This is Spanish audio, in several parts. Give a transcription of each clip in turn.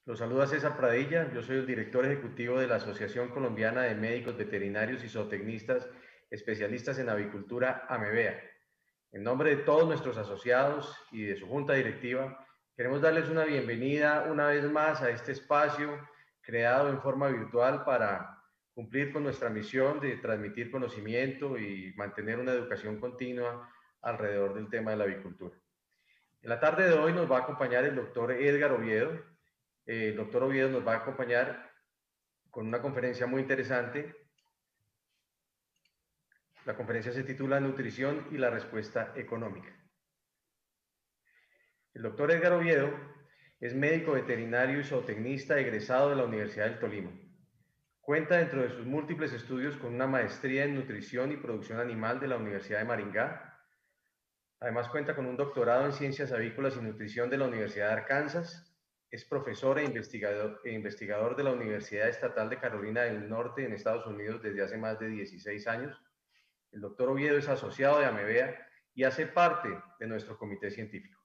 Los saluda César Pradilla, yo soy el director ejecutivo de la Asociación Colombiana de Médicos Veterinarios y Zootecnistas especialistas en avicultura AMEVEA. En nombre de todos nuestros asociados y de su junta directiva, queremos darles una bienvenida una vez más a este espacio creado en forma virtual para cumplir con nuestra misión de transmitir conocimiento y mantener una educación continua alrededor del tema de la avicultura. En la tarde de hoy nos va a acompañar el doctor Edgar Oviedo. El doctor Oviedo nos va a acompañar con una conferencia muy interesante. La conferencia se titula Nutrición y la respuesta económica. El doctor Edgar Oviedo es médico veterinario y zootecnista egresado de la Universidad del Tolima. Cuenta dentro de sus múltiples estudios con una maestría en nutrición y producción animal de la Universidad de Maringá. Además cuenta con un doctorado en ciencias avícolas y nutrición de la Universidad de Arkansas. Es profesor e investigador de la Universidad Estatal de Carolina del Norte en Estados Unidos desde hace más de 16 años. El doctor Oviedo es asociado de AMEVEA y hace parte de nuestro comité científico.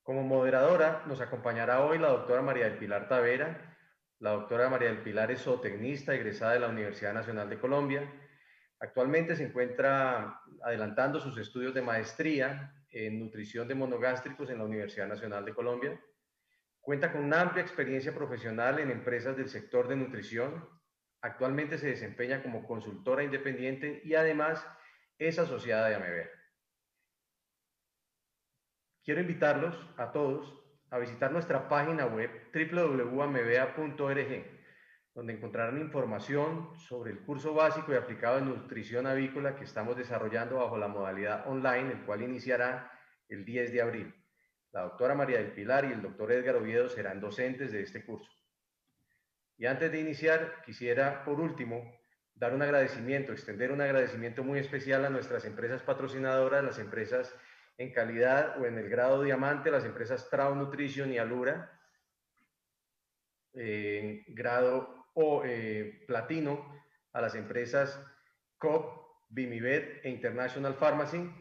Como moderadora nos acompañará hoy la doctora María del Pilar Tavera. La doctora María del Pilar es zootecnista egresada de la Universidad Nacional de Colombia. Actualmente se encuentra adelantando sus estudios de maestría en nutrición de monogástricos en la Universidad Nacional de Colombia. Cuenta con una amplia experiencia profesional en empresas del sector de nutrición. Actualmente se desempeña como consultora independiente y además es asociada de AMEVEA. Quiero invitarlos a todos a visitar nuestra página web www.amevea.org, donde encontrarán información sobre el curso básico y aplicado de nutrición avícola que estamos desarrollando bajo la modalidad online, el cual iniciará el 10 de abril. La doctora María del Pilar y el doctor Edgar Oviedo serán docentes de este curso. Y antes de iniciar, quisiera, por último, dar un agradecimiento, extender un agradecimiento muy especial a nuestras empresas patrocinadoras, las empresas en calidad o en el grado diamante, las empresas Trau Nutrition y Alura, en grado platino, a las empresas COP, Bimivet e International Pharmacy,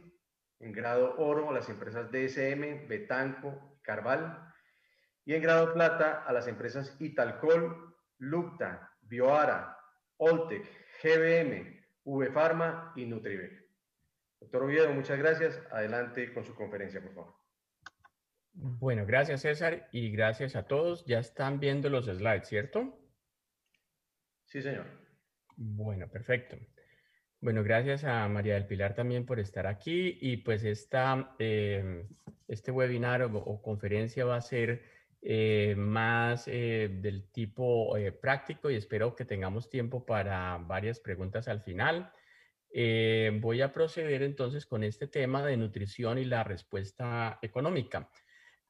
en grado oro a las empresas DSM, Betanco, Carval, y en grado plata a las empresas Italcol, Lupta, Bioara, Oltec, GBM, VFarma y Nutribec. Doctor Oviedo, muchas gracias. Adelante con su conferencia, por favor. Bueno, gracias César y gracias a todos. Ya están viendo los slides, ¿cierto? Sí, señor. Bueno, perfecto. Bueno, gracias a María del Pilar también por estar aquí y pues este webinar o conferencia va a ser más del tipo práctico y espero que tengamos tiempo para varias preguntas al final. Voy a proceder entonces con este tema de nutrición y la respuesta económica.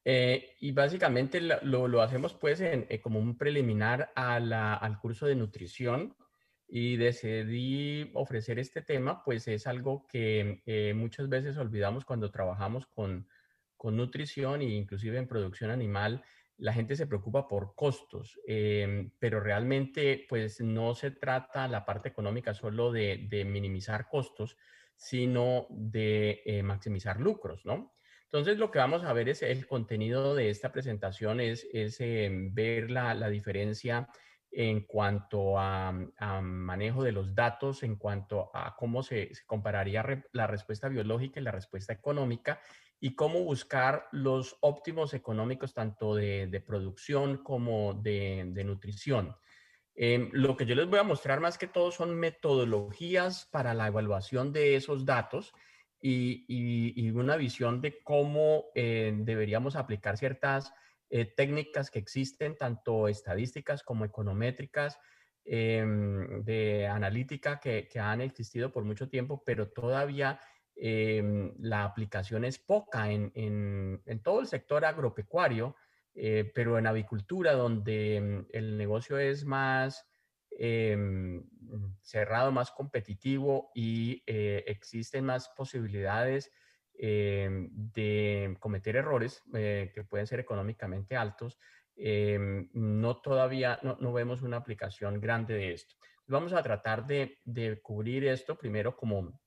Y básicamente lo hacemos pues como un preliminar al curso de nutrición y decidí ofrecer este tema pues es algo que muchas veces olvidamos cuando trabajamos con nutrición e inclusive en producción animal. La gente se preocupa por costos, pero realmente pues no se trata la parte económica solo de minimizar costos, sino de maximizar lucros, ¿no? Entonces, lo que vamos a ver es el contenido de esta presentación, es ver la diferencia en cuanto a manejo de los datos, en cuanto a cómo se compararía la respuesta biológica y la respuesta económica, y cómo buscar los óptimos económicos tanto de producción como de nutrición. Lo que yo les voy a mostrar más que todo son metodologías para la evaluación de esos datos y una visión de cómo deberíamos aplicar ciertas técnicas que existen, tanto estadísticas como econométricas, de analítica que han existido por mucho tiempo, pero todavía la aplicación es poca en todo el sector agropecuario, pero en avicultura, donde el negocio es más cerrado, más competitivo y existen más posibilidades de cometer errores que pueden ser económicamente altos, todavía no vemos una aplicación grande de esto. Vamos a tratar de cubrir esto primero como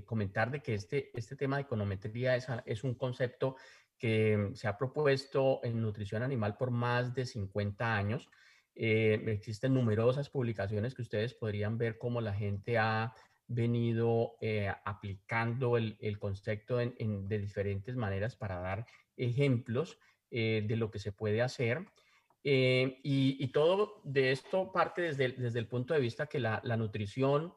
comentar de que este tema de econometría es un concepto que se ha propuesto en nutrición animal por más de 50 años. Existen numerosas publicaciones que ustedes podrían ver cómo la gente ha venido aplicando el concepto de diferentes maneras para dar ejemplos de lo que se puede hacer. Y todo de esto parte desde el punto de vista que la nutrición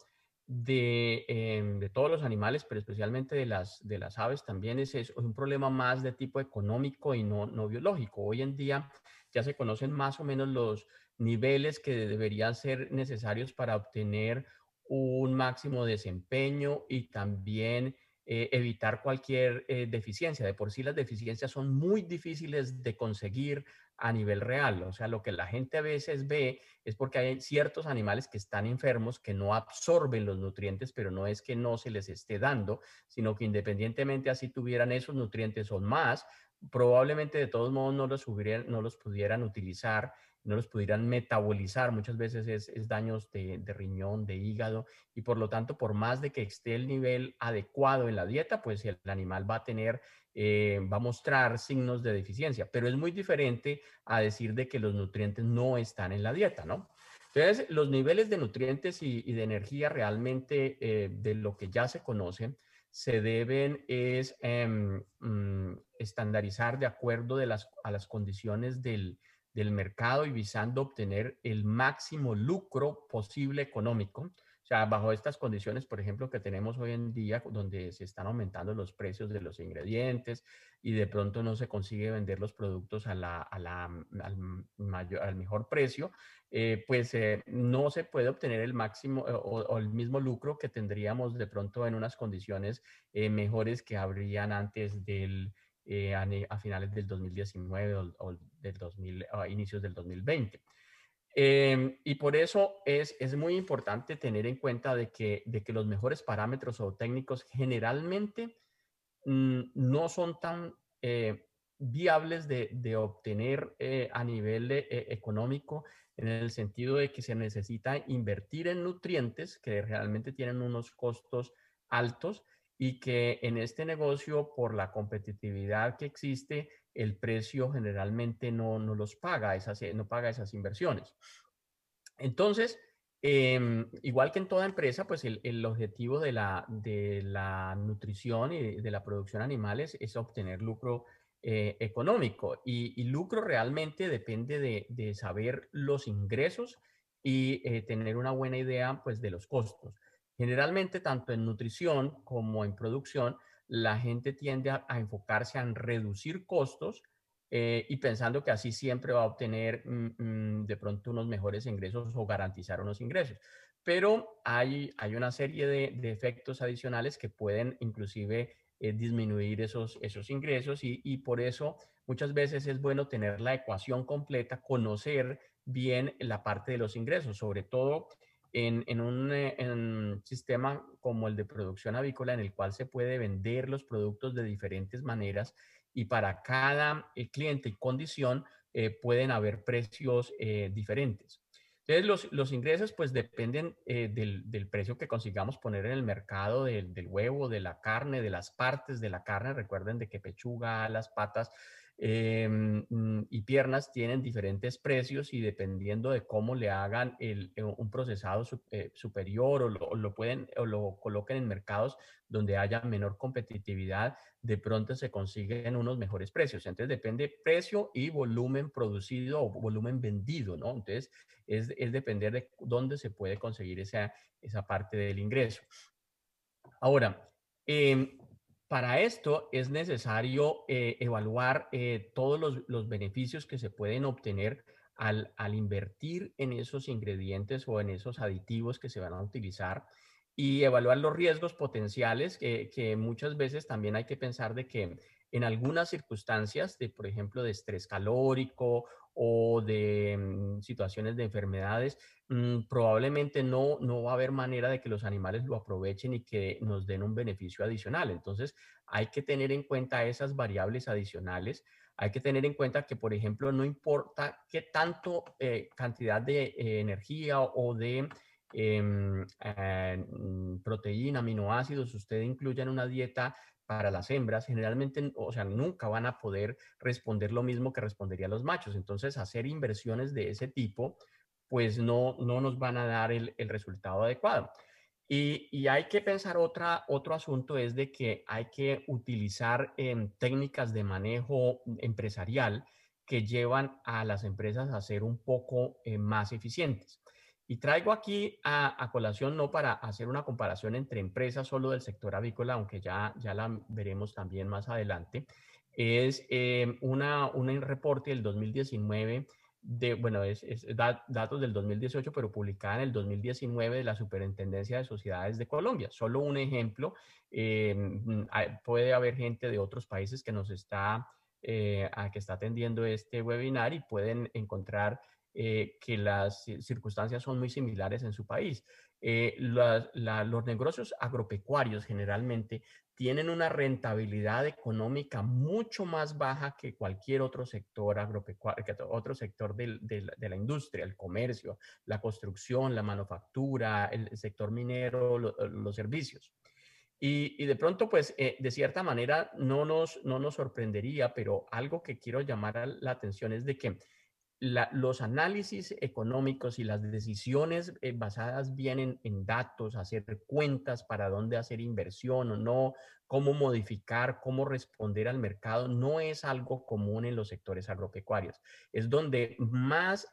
de todos los animales, pero especialmente de las aves, también es un problema más de tipo económico y no biológico. Hoy en día ya se conocen más o menos los niveles que deberían ser necesarios para obtener un máximo desempeño y también evitar cualquier deficiencia. De por sí las deficiencias son muy difíciles de conseguir a nivel real. O sea, lo que la gente a veces ve es porque hay ciertos animales que están enfermos, que no absorben los nutrientes, pero no es que no se les esté dando, sino que independientemente así tuvieran esos nutrientes o más, probablemente de todos modos no los pudieran utilizar, no los pudieran metabolizar. Muchas veces es daños de riñón, de hígado, y por lo tanto, por más de que esté el nivel adecuado en la dieta, pues el animal va a mostrar signos de deficiencia, pero es muy diferente a decir de que los nutrientes no están en la dieta, ¿no? Entonces, los niveles de nutrientes y de energía realmente de lo que ya se conoce se deben estandarizar de acuerdo a las condiciones del mercado y visando obtener el máximo lucro posible económico. O sea, bajo estas condiciones, por ejemplo, que tenemos hoy en día, donde se están aumentando los precios de los ingredientes y de pronto no se consigue vender los productos al mejor precio, pues no se puede obtener el máximo o el mismo lucro que tendríamos de pronto en unas condiciones mejores que habrían antes a finales del 2019 o a inicios del 2020. Y por eso es muy importante tener en cuenta de que los mejores parámetros o técnicos generalmente no son tan viables de obtener a nivel económico, en el sentido de que se necesita invertir en nutrientes que realmente tienen unos costos altos y que en este negocio, por la competitividad que existe, el precio generalmente no los paga, no paga esas inversiones. Entonces, igual que en toda empresa, pues el objetivo de la nutrición y de la producción animal es obtener lucro económico. Y lucro realmente depende de saber los ingresos y tener una buena idea, pues, de los costos. Generalmente, tanto en nutrición como en producción, la gente tiende a enfocarse en reducir costos y pensando que así siempre va a obtener de pronto unos mejores ingresos o garantizar unos ingresos. Pero hay una serie de efectos adicionales que pueden inclusive disminuir esos ingresos y por eso muchas veces es bueno tener la ecuación completa, conocer bien la parte de los ingresos, sobre todo en un sistema como el de producción avícola, en el cual se puede vender los productos de diferentes maneras y para cada cliente y condición pueden haber precios diferentes. Entonces, los ingresos pues dependen del precio que consigamos poner en el mercado del huevo, de la carne, de las partes de la carne. Recuerden de que pechuga, las patas y piernas tienen diferentes precios y dependiendo de cómo le hagan un procesado superior o lo coloquen en mercados donde haya menor competitividad, de pronto se consiguen unos mejores precios. Entonces depende precio y volumen producido o volumen vendido, ¿no? Entonces es depender de dónde se puede conseguir esa parte del ingreso. Ahora, para esto es necesario evaluar todos los beneficios que se pueden obtener al invertir en esos ingredientes o en esos aditivos que se van a utilizar y evaluar los riesgos potenciales que muchas veces también hay que pensar de que en algunas circunstancias, por ejemplo, de estrés calórico o de situaciones de enfermedades, probablemente no va a haber manera de que los animales lo aprovechen y que nos den un beneficio adicional. Entonces, hay que tener en cuenta esas variables adicionales. Hay que tener en cuenta que, por ejemplo, no importa qué tanto cantidad de energía o de proteína, aminoácidos usted incluya en una dieta, para las hembras, generalmente, o sea, nunca van a poder responder lo mismo que responderían los machos. Entonces, hacer inversiones de ese tipo, pues no nos van a dar el resultado adecuado. Y hay que pensar otro asunto es de que hay que utilizar técnicas de manejo empresarial que llevan a las empresas a ser un poco más eficientes. Y traigo aquí a colación, no para hacer una comparación entre empresas solo del sector avícola, aunque ya la veremos también más adelante, es un reporte del 2019 bueno, datos del 2018, pero publicada en el 2019 de la Superintendencia de Sociedades de Colombia. Solo un ejemplo, puede haber gente de otros países que que está atendiendo este webinar y pueden encontrar que las circunstancias son muy similares en su país. Los negocios agropecuarios generalmente tienen una rentabilidad económica mucho más baja que cualquier otro sector agropecuario, que otro sector de la industria, el comercio, la construcción, la manufactura, el sector minero, los servicios. Y de pronto, pues, de cierta manera, no nos sorprendería, pero algo que quiero llamar la atención es de que los análisis económicos y las decisiones basadas bien en datos, hacer cuentas para dónde hacer inversión o no, cómo modificar, cómo responder al mercado, no es algo común en los sectores agropecuarios. Es donde más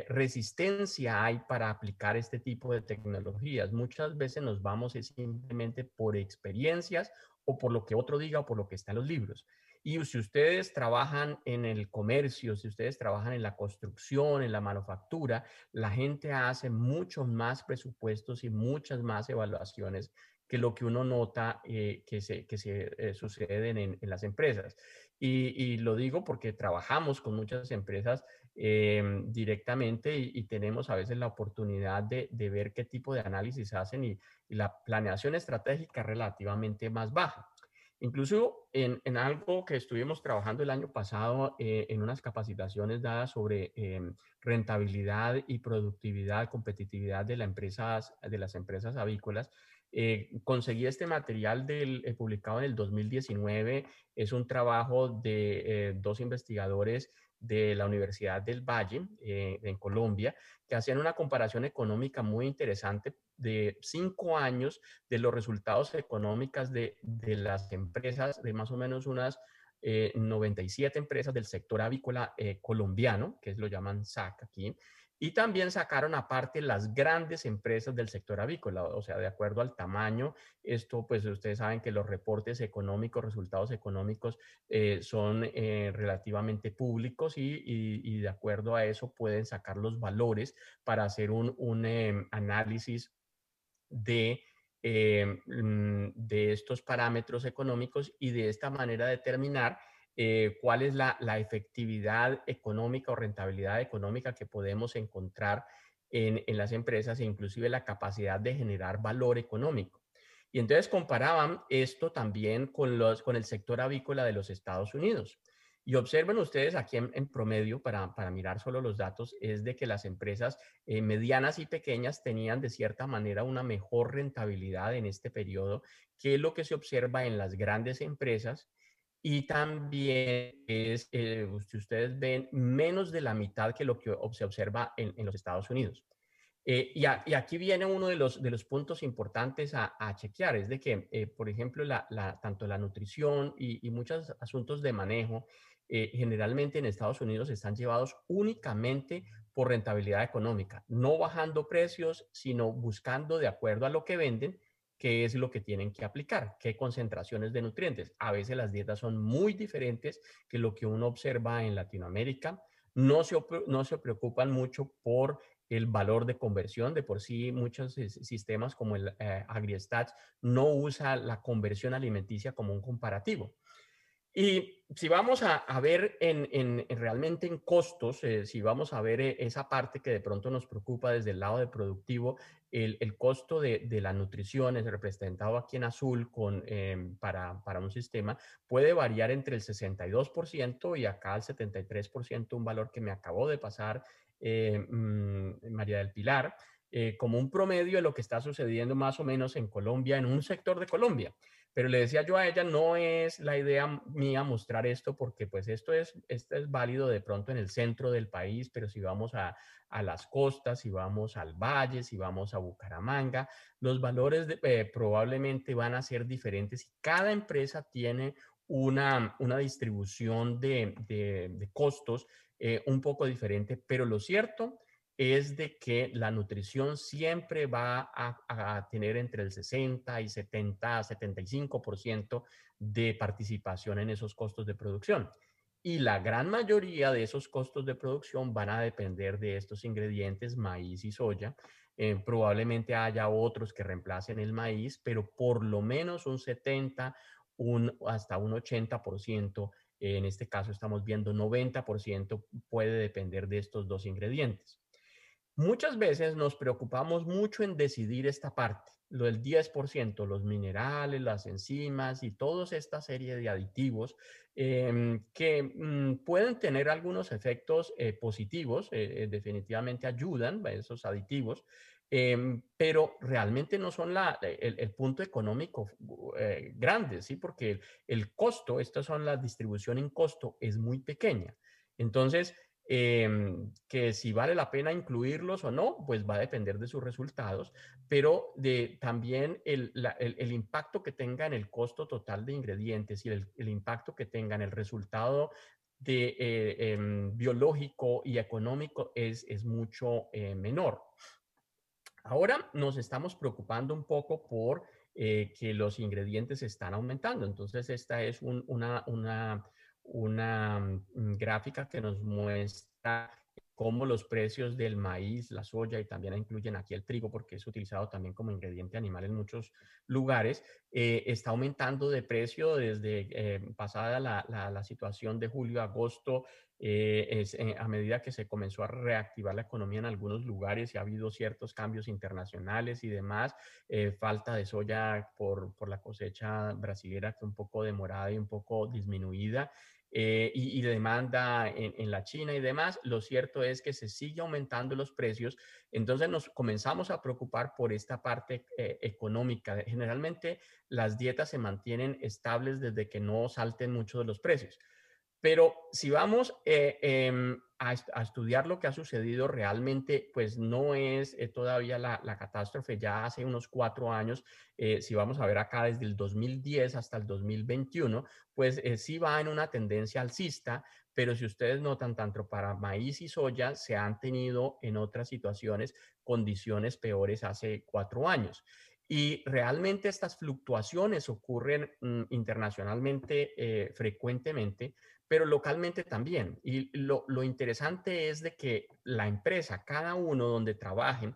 resistencia hay para aplicar este tipo de tecnologías. Muchas veces nos vamos simplemente por experiencias o por lo que otro diga o por lo que está en los libros. Y si ustedes trabajan en el comercio, si ustedes trabajan en la construcción, en la manufactura, la gente hace muchos más presupuestos y muchas más evaluaciones que lo que uno nota que suceden en las empresas. Y lo digo porque trabajamos con muchas empresas directamente y tenemos a veces la oportunidad de ver qué tipo de análisis hacen y la planeación estratégica es relativamente más baja. Incluso en algo que estuvimos trabajando el año pasado en unas capacitaciones dadas sobre rentabilidad y productividad, competitividad de las empresas avícolas, conseguí este material publicado en el 2019. Es un trabajo de dos investigadores de la Universidad del Valle, en Colombia, que hacían una comparación económica muy interesante de 5 años de los resultados económicos de las empresas, de más o menos unas 97 empresas del sector avícola colombiano, que lo llaman SAC aquí, y también sacaron aparte las grandes empresas del sector avícola, o sea, de acuerdo al tamaño. Esto, pues ustedes saben que los reportes económicos, resultados económicos son relativamente públicos y de acuerdo a eso pueden sacar los valores para hacer un análisis de, de estos parámetros económicos y de esta manera determinar cuál es la efectividad económica o rentabilidad económica que podemos encontrar en las empresas e inclusive la capacidad de generar valor económico. Y entonces comparaban esto también con el sector avícola de los Estados Unidos. Y observen ustedes aquí en promedio, para mirar solo los datos, es de que las empresas medianas y pequeñas tenían de cierta manera una mejor rentabilidad en este periodo que lo que se observa en las grandes empresas y también es, si ustedes ven, menos de la mitad que lo que se observa en los Estados Unidos. Y aquí viene uno de los puntos importantes a chequear, es de que, por ejemplo, tanto la nutrición y muchos asuntos de manejo, generalmente en Estados Unidos están llevados únicamente por rentabilidad económica, no bajando precios, sino buscando de acuerdo a lo que venden, qué es lo que tienen que aplicar, qué concentraciones de nutrientes. A veces las dietas son muy diferentes que lo que uno observa en Latinoamérica. No se preocupan mucho por el valor de conversión. De por sí, muchos sistemas como el AgriStats no usa la conversión alimenticia como un comparativo. Y si vamos a ver realmente en costos, si vamos a ver esa parte que de pronto nos preocupa desde el lado de productivo, el costo de la nutrición es representado aquí en azul para un sistema, puede variar entre el 62% y acá al 73%, un valor que me acabó de pasar María del Pilar. como un promedio de lo que está sucediendo más o menos en Colombia, en un sector de Colombia. Pero le decía yo a ella, no es la idea mía mostrar esto porque pues esto es válido de pronto en el centro del país, pero si vamos a las costas, si vamos al valle, si vamos a Bucaramanga, los valores probablemente van a ser diferentes y cada empresa tiene una distribución de costos un poco diferente, pero lo cierto es de que la nutrición siempre va a tener entre el 60 y 70, 75% de participación en esos costos de producción. Y la gran mayoría de esos costos de producción van a depender de estos ingredientes, maíz y soya. Probablemente haya otros que reemplacen el maíz, pero por lo menos un 70, hasta un 80%, en este caso estamos viendo 90% puede depender de estos dos ingredientes. Muchas veces nos preocupamos mucho en decidir esta parte, lo del 10%, los minerales, las enzimas y toda esta serie de aditivos que pueden tener algunos efectos positivos, definitivamente ayudan a esos aditivos, pero realmente no son el punto económico grande, ¿sí? Porque el costo, estas son la distribución en costo, es muy pequeña. Entonces, que si vale la pena incluirlos o no, pues va a depender de sus resultados, pero de también el impacto que tenga en el costo total de ingredientes y el impacto que tenga en el resultado biológico y económico es mucho menor. Ahora nos estamos preocupando un poco por que los ingredientes están aumentando. Entonces, esta es una gráfica que nos muestra cómo los precios del maíz, la soya y también incluyen aquí el trigo porque es utilizado también como ingrediente animal en muchos lugares, está aumentando de precio desde pasada la situación de julio a agosto. A medida que se comenzó a reactivar la economía en algunos lugares y ha habido ciertos cambios internacionales y demás, falta de soya por la cosecha brasilera que un poco demorada y un poco disminuida. Y demanda en la China y demás, lo cierto es que se sigue aumentando los precios, entonces nos comenzamos a preocupar por esta parte económica. Generalmente las dietas se mantienen estables desde que no salten mucho de los precios. Pero si vamos a estudiar lo que ha sucedido realmente, pues no es todavía la catástrofe. Ya hace unos 4 años, si vamos a ver acá desde el 2010 hasta el 2021, pues sí va en una tendencia alcista, pero si ustedes notan, tanto para maíz y soya, se han tenido en otras situaciones condiciones peores hace 4 años. Y realmente estas fluctuaciones ocurren internacionalmente frecuentemente, pero localmente también. Y lo interesante es de que la empresa, cada uno donde trabajen,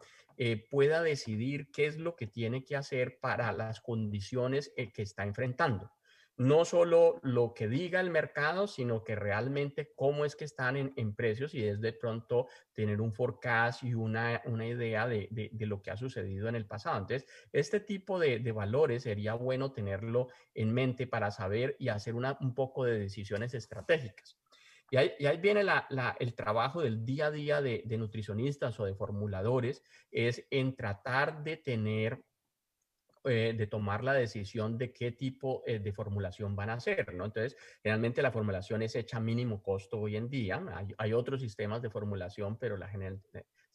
pueda decidir qué es lo que tiene que hacer para las condiciones que está enfrentando. No solo lo que diga el mercado, sino que realmente cómo es que están en precios y es de pronto tener un forecast y una idea de lo que ha sucedido en el pasado. Entonces, este tipo de valores sería bueno tenerlo en mente para saber y hacer un poco de decisiones estratégicas. Y ahí viene el trabajo del día a día de nutricionistas o de formuladores, es en tratar de tener de tomar la decisión de qué tipo de formulación van a hacer, ¿no? Entonces, realmente la formulación es hecha a mínimo costo hoy en día. Hay otros sistemas de formulación, pero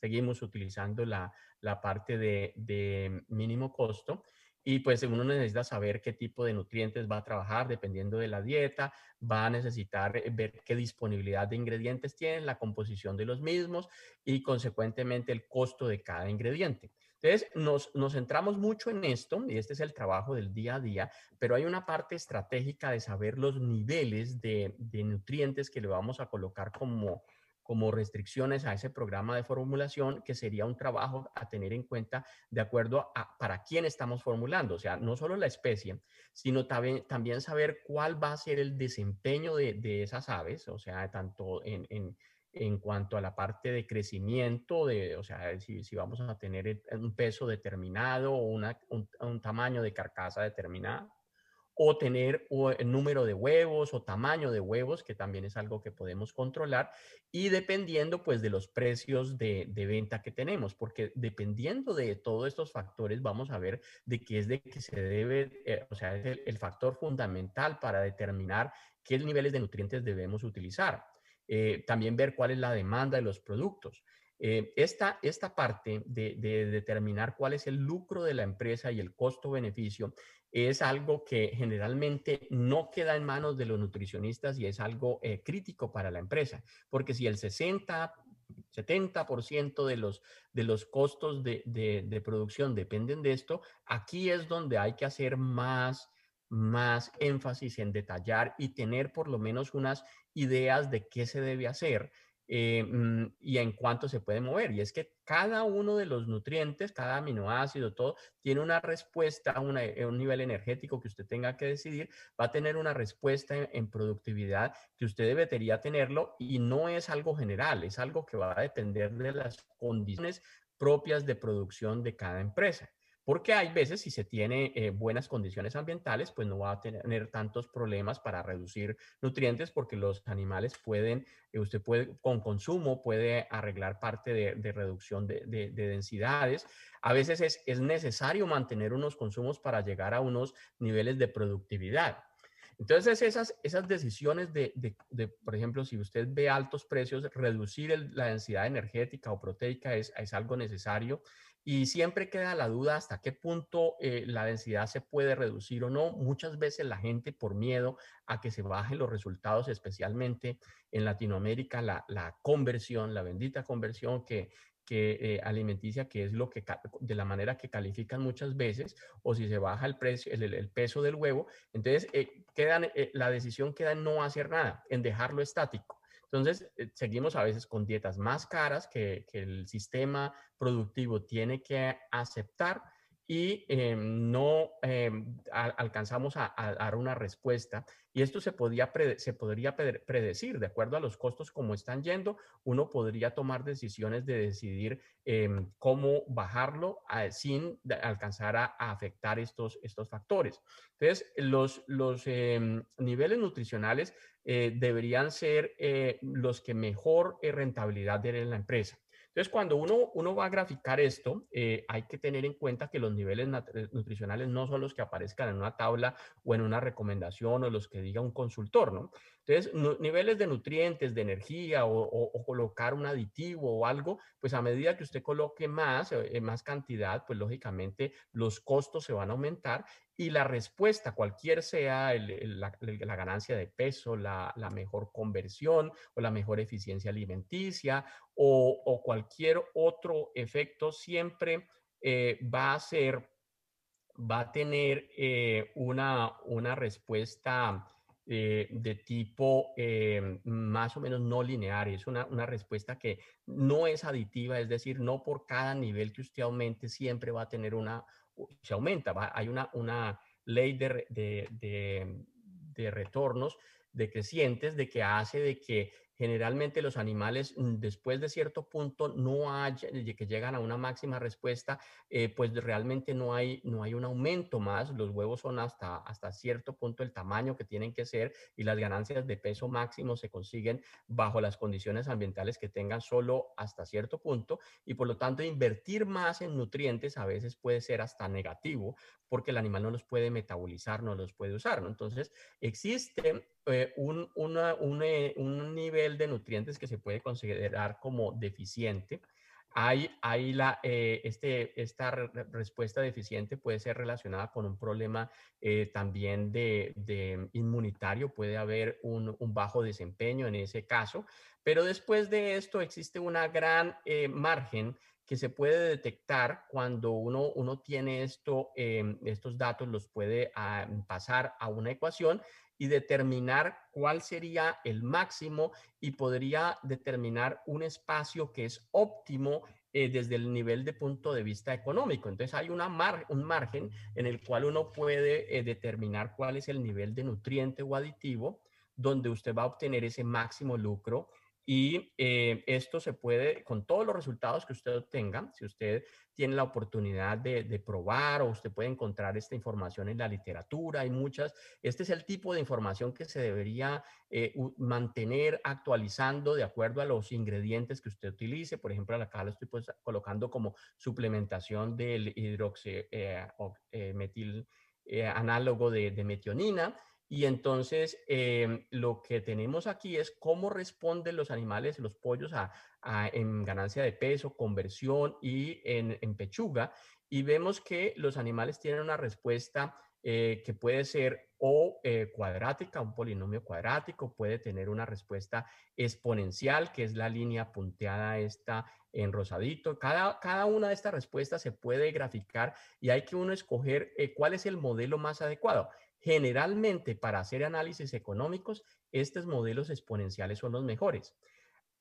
seguimos utilizando la parte de mínimo costo. Y pues uno necesita saber qué tipo de nutrientes va a trabajar dependiendo de la dieta, va a necesitar ver qué disponibilidad de ingredientes tienen, la composición de los mismos y consecuentemente el costo de cada ingrediente. Entonces, nos centramos mucho en esto y este es el trabajo del día a día, pero hay una parte estratégica de saber los niveles de nutrientes que le vamos a colocar como restricciones a ese programa de formulación, que sería un trabajo a tener en cuenta de acuerdo a para quién estamos formulando. O sea, no solo la especie, sino también saber cuál va a ser el desempeño de esas aves, o sea, tanto en cuanto a la parte de crecimiento, o sea, si vamos a tener un peso determinado o un tamaño de carcasa determinada, o tener el número de huevos o tamaño de huevos, que también es algo que podemos controlar, y dependiendo pues de los precios de venta que tenemos, porque dependiendo de todos estos factores vamos a ver de qué es de que se debe, o sea, es el factor fundamental para determinar qué niveles de nutrientes debemos utilizar. También ver cuál es la demanda de los productos. Esta parte de determinar cuál es el lucro de la empresa y el costo-beneficio es algo que generalmente no queda en manos de los nutricionistas y es algo crítico para la empresa, porque si el 70% de los costos de producción dependen de esto, aquí es donde hay que hacer más énfasis en detallar y tener por lo menos unas ideas de qué se debe hacer y en cuánto se puede mover. Y es que cada uno de los nutrientes, cada aminoácido, todo, tiene una respuesta, un nivel energético que usted tenga que decidir, va a tener una respuesta en productividad que usted debería tenerlo y no es algo general, es algo que va a depender de las condiciones propias de producción de cada empresa. Porque hay veces, si se tiene buenas condiciones ambientales, pues no va a tener tantos problemas para reducir nutrientes porque los animales pueden, usted puede, con consumo, puede arreglar parte de reducción de densidades. A veces es necesario mantener unos consumos para llegar a unos niveles de productividad. Entonces, esas decisiones por ejemplo, si usted ve altos precios, reducir la densidad energética o proteica es algo necesario y siempre queda la duda hasta qué punto la densidad se puede reducir o no. Muchas veces la gente, por miedo a que se bajen los resultados, especialmente en Latinoamérica, la conversión, la bendita conversión que alimenticia, que es lo que de la manera que califican muchas veces, o si se baja el precio, el peso del huevo, entonces la decisión queda en no hacer nada, en dejarlo estático. Entonces, seguimos a veces con dietas más caras que el sistema productivo tiene que aceptar y no alcanzamos a dar una respuesta. Y esto se podría predecir, de acuerdo a los costos como están yendo, uno podría tomar decisiones de decidir cómo bajarlo sin alcanzar a afectar estos factores. Entonces, los niveles nutricionales deberían ser los que mejor rentabilidad den en la empresa. Entonces, cuando uno va a graficar esto, hay que tener en cuenta que los niveles nutricionales no son los que aparezcan en una tabla o en una recomendación o los que diga un consultor, ¿no? Entonces, niveles de nutrientes, de energía o colocar un aditivo o algo, pues a medida que usted coloque más cantidad, pues lógicamente los costos se van a aumentar y la respuesta, cualquier sea la ganancia de peso, la mejor conversión o la mejor eficiencia alimenticia o cualquier otro efecto, siempre va a tener una respuesta de tipo más o menos no lineal. Es una respuesta que no es aditiva, es decir, no por cada nivel que usted aumente siempre va a tener se aumenta, hay una ley de retornos decrecientes de que hace de que generalmente los animales después de cierto punto de que llegan a una máxima respuesta, pues realmente no hay un aumento más. Los huevos son hasta cierto punto el tamaño que tienen que ser y las ganancias de peso máximo se consiguen bajo las condiciones ambientales que tengan solo hasta cierto punto y por lo tanto invertir más en nutrientes a veces puede ser hasta negativo porque el animal no los puede metabolizar, no los puede usar, ¿no? Entonces existe un nivel de nutrientes que se puede considerar como deficiente. Esta respuesta deficiente puede ser relacionada con un problema también de inmunitario, puede haber un bajo desempeño en ese caso, pero después de esto existe una gran margen que se puede detectar cuando uno tiene estos datos, los puede pasar a una ecuación y determinar cuál sería el máximo y podría determinar un espacio que es óptimo desde el nivel de punto de vista económico. Entonces hay un margen en el cual uno puede determinar cuál es el nivel de nutriente o aditivo donde usted va a obtener ese máximo lucro Y esto se puede, con todos los resultados que usted obtenga, si usted tiene la oportunidad de probar o usted puede encontrar esta información en la literatura, hay muchas, este es el tipo de información que se debería mantener actualizando de acuerdo a los ingredientes que usted utilice. Por ejemplo, acá lo estoy pues, colocando como suplementación del metil análogo de metionina. Y entonces lo que tenemos aquí es cómo responden los animales, los pollos, en ganancia de peso, conversión y en pechuga. Y vemos que los animales tienen una respuesta que puede ser o cuadrática, un polinomio cuadrático, puede tener una respuesta exponencial, que es la línea punteada esta en rosadito. Cada una de estas respuestas se puede graficar y hay que uno escoger cuál es el modelo más adecuado. Generalmente, para hacer análisis económicos, estos modelos exponenciales son los mejores.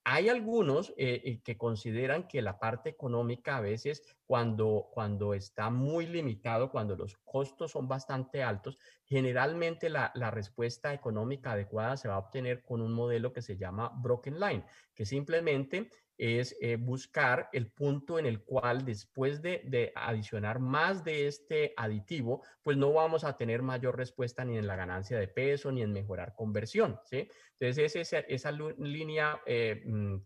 Hay algunos que consideran que la parte económica a veces cuando está muy limitado, cuando los costos son bastante altos, generalmente la respuesta económica adecuada se va a obtener con un modelo que se llama Broken Line, que simplemente es buscar el punto en el cual después de adicionar más de este aditivo, pues no vamos a tener mayor respuesta ni en la ganancia de peso ni en mejorar conversión, ¿sí? Entonces, es esa línea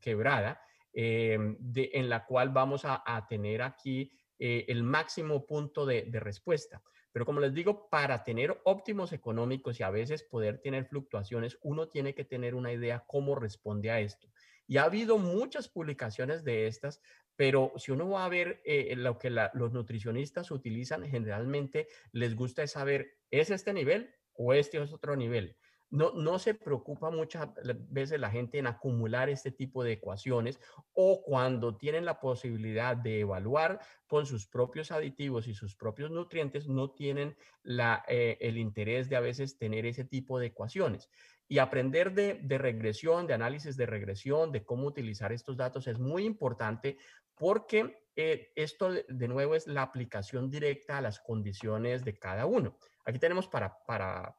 quebrada en la cual vamos a tener aquí el máximo punto de respuesta. Pero como les digo, para tener óptimos económicos y a veces poder tener fluctuaciones, uno tiene que tener una idea cómo responde a esto. Y ha habido muchas publicaciones de estas, pero si uno va a ver lo que los nutricionistas utilizan, generalmente les gusta es saber, ¿es este nivel o este es otro nivel? No se preocupa muchas veces la gente en acumular este tipo de ecuaciones o cuando tienen la posibilidad de evaluar con sus propios aditivos y sus propios nutrientes, no tienen el interés de a veces tener ese tipo de ecuaciones. Y aprender de regresión, de análisis de regresión, de cómo utilizar estos datos es muy importante porque esto de nuevo es la aplicación directa a las condiciones de cada uno. Aquí tenemos para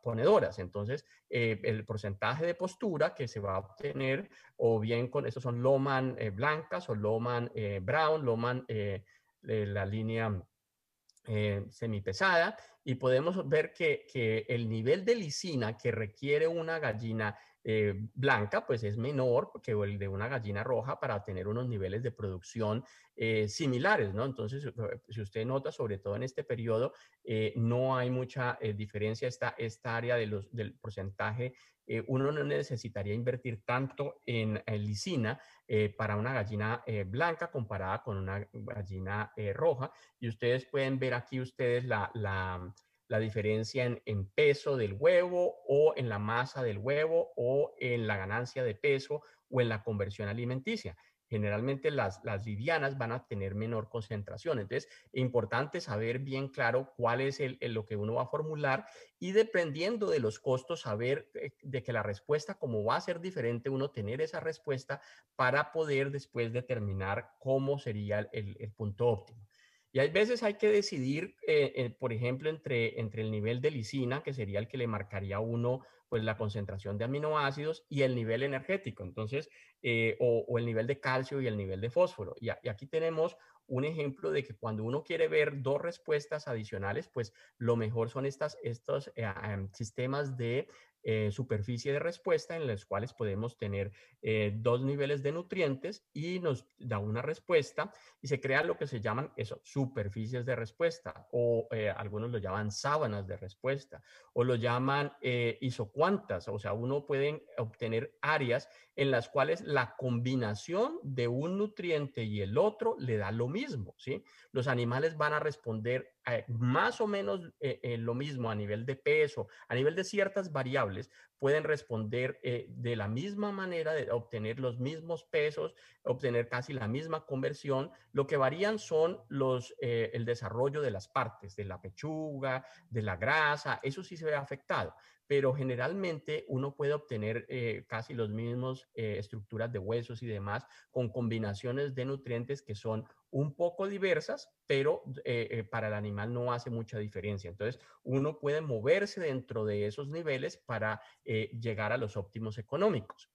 ponedoras, entonces el porcentaje de postura que se va a obtener, o bien con, estos son Loman blancas o Loman brown, Loman la línea semipesada, y podemos ver que el nivel de lisina que requiere una gallina blanca, pues es menor que el de una gallina roja para tener unos niveles de producción similares, ¿no? Entonces, si usted nota, sobre todo en este periodo, no hay mucha diferencia. Esta área del porcentaje, uno no necesitaría invertir tanto en lisina para una gallina blanca comparada con una gallina roja. Y ustedes pueden ver aquí ustedes la diferencia en peso del huevo o en la masa del huevo o en la ganancia de peso o en la conversión alimenticia. Generalmente las livianas van a tener menor concentración. Entonces, es importante saber bien claro cuál es lo que uno va a formular y dependiendo de los costos, saber de que la respuesta, como va a ser diferente, uno tener esa respuesta para poder después determinar cómo sería el punto óptimo. Y hay veces hay que decidir, por ejemplo, entre el nivel de lisina, que sería el que le marcaría a uno pues, la concentración de aminoácidos, y el nivel energético, entonces, o el nivel de calcio y el nivel de fósforo. Y aquí tenemos un ejemplo de que cuando uno quiere ver dos respuestas adicionales, pues lo mejor son estos sistemas de superficie de respuesta en los cuales podemos tener dos niveles de nutrientes y nos da una respuesta y se crean lo que se llaman eso, superficies de respuesta o algunos lo llaman sábanas de respuesta o lo llaman isocuantas, o sea, uno puede obtener áreas en las cuales la combinación de un nutriente y el otro le da lo mismo, ¿sí? Los animales van a responder más o menos lo mismo a nivel de peso, a nivel de ciertas variables, pueden responder de la misma manera, de obtener los mismos pesos, obtener casi la misma conversión. Lo que varían son el desarrollo de las partes, de la pechuga, de la grasa, eso sí se ve afectado, pero generalmente uno puede obtener casi los mismos estructuras de huesos y demás con combinaciones de nutrientes que son un poco diversas, pero para el animal no hace mucha diferencia. Entonces, uno puede moverse dentro de esos niveles para llegar a los óptimos económicos.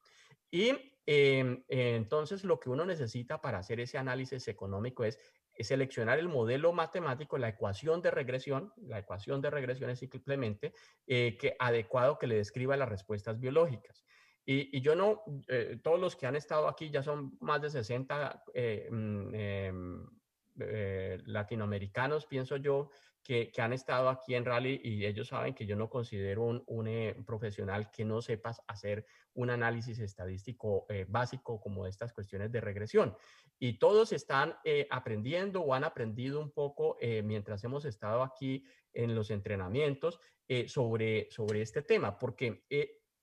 Y entonces lo que uno necesita para hacer ese análisis económico es seleccionar el modelo matemático, la ecuación de regresión es simplemente adecuado que le describa las respuestas biológicas. Y yo no, todos los que han estado aquí ya son más de 60 latinoamericanos, pienso yo, que han estado aquí en Rally y ellos saben que yo no considero un profesional que no sepas hacer un análisis estadístico básico como estas cuestiones de regresión. Y todos están aprendiendo o han aprendido un poco mientras hemos estado aquí en los entrenamientos sobre este tema, porque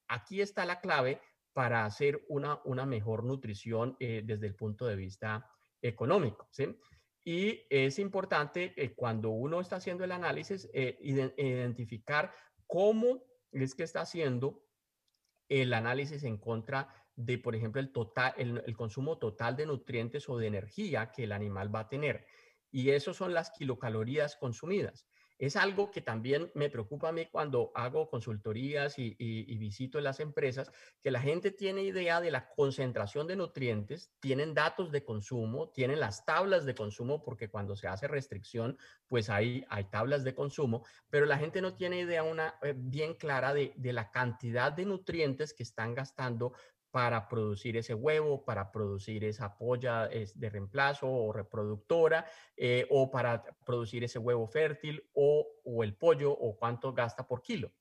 aquí está la clave para hacer una mejor nutrición desde el punto de vista económico, ¿sí? Y es importante cuando uno está haciendo el análisis identificar cómo es que está haciendo el análisis en contra de, por ejemplo, el consumo total de nutrientes o de energía que el animal va a tener. Y eso son las kilocalorías consumidas. Es algo que también me preocupa a mí cuando hago consultorías y visito las empresas, que la gente tiene idea de la concentración de nutrientes, tienen datos de consumo, tienen las tablas de consumo, porque cuando se hace restricción, pues hay tablas de consumo, pero la gente no tiene idea bien clara de la cantidad de nutrientes que están gastando para producir ese huevo, para producir esa polla de reemplazo o reproductora, o para producir ese huevo fértil o el pollo, o cuánto gasta por kilo.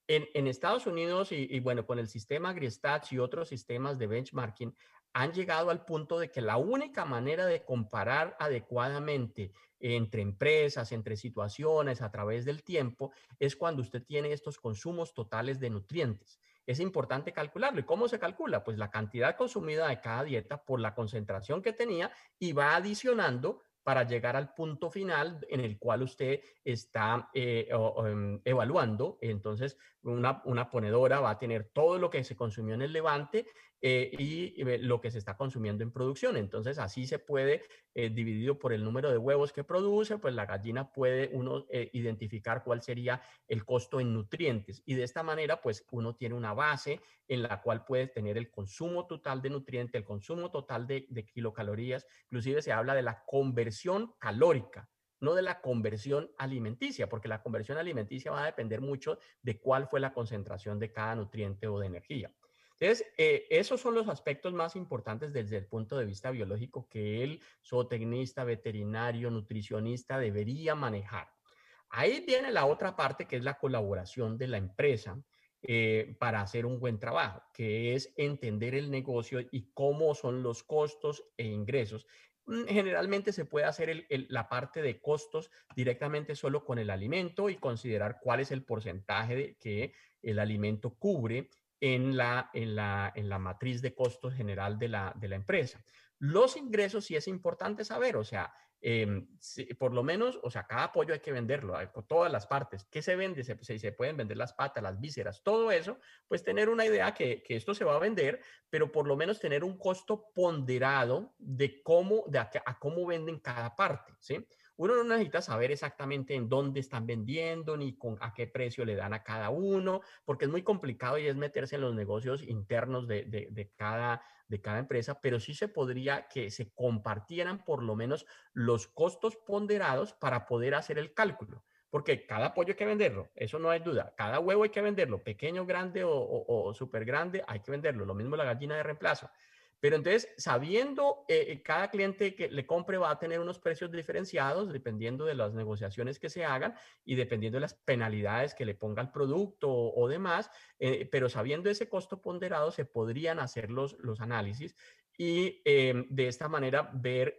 En Estados Unidos y bueno, con el sistema AgriStats y otros sistemas de benchmarking, han llegado al punto de que la única manera de comparar adecuadamente entre empresas, entre situaciones, a través del tiempo, es cuando usted tiene estos consumos totales de nutrientes. Es importante calcularlo. ¿Y cómo se calcula? Pues la cantidad consumida de cada dieta por la concentración que tenía y va adicionando para llegar al punto final en el cual usted está evaluando. Entonces, una ponedora va a tener todo lo que se consumió en el levante y lo que se está consumiendo en producción. Entonces, así se puede, dividido por el número de huevos que produce, pues la gallina puede uno identificar cuál sería el costo en nutrientes. Y de esta manera, pues uno tiene una base en la cual puede tener el consumo total de nutrientes, el consumo total de kilocalorías. Inclusive se habla de la conversión calórica, no de la conversión alimenticia, porque la conversión alimenticia va a depender mucho de cuál fue la concentración de cada nutriente o de energía. Entonces, esos son los aspectos más importantes desde el punto de vista biológico que el zootecnista, veterinario, nutricionista debería manejar. Ahí viene la otra parte que es la colaboración de la empresa para hacer un buen trabajo, que es entender el negocio y cómo son los costos e ingresos. Generalmente se puede hacer la parte de costos directamente solo con el alimento y considerar cuál es el porcentaje que el alimento cubre en la matriz de costos general de la empresa. Los ingresos sí es importante saber, o sea, por lo menos, o sea, cada pollo hay que venderlo, por todas las partes. ¿Qué se vende? Se pueden vender las patas, las vísceras, todo eso, pues tener una idea que esto se va a vender, pero por lo menos tener un costo ponderado de a cómo venden cada parte, ¿sí? Uno no necesita saber exactamente en dónde están vendiendo ni a qué precio le dan a cada uno, porque es muy complicado y es meterse en los negocios internos de cada empresa, pero sí se podría que se compartieran por lo menos los costos ponderados para poder hacer el cálculo. Porque cada pollo hay que venderlo, eso no hay duda. Cada huevo hay que venderlo, pequeño, grande o súper grande, hay que venderlo. Lo mismo la gallina de reemplazo. Pero entonces, sabiendo, cada cliente que le compre va a tener unos precios diferenciados dependiendo de las negociaciones que se hagan y dependiendo de las penalidades que le ponga el producto o demás, pero sabiendo ese costo ponderado se podrían hacer los análisis y de esta manera ver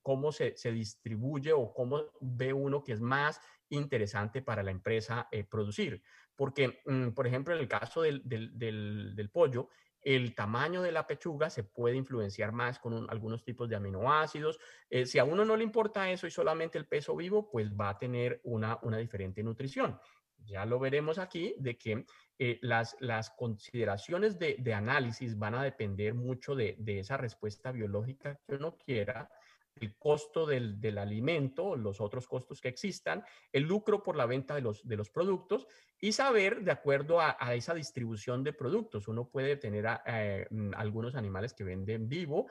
cómo se distribuye o cómo ve uno que es más interesante para la empresa producir. Porque, por ejemplo, en el caso del pollo, el tamaño de la pechuga se puede influenciar más con algunos tipos de aminoácidos. Si a uno no le importa eso y solamente el peso vivo, pues va a tener una diferente nutrición. Ya lo veremos aquí de que las consideraciones de análisis van a depender mucho de esa respuesta biológica que uno quiera el costo del alimento, los otros costos que existan, el lucro por la venta de los productos y saber de acuerdo a esa distribución de productos. Uno puede tener algunos animales que venden vivo,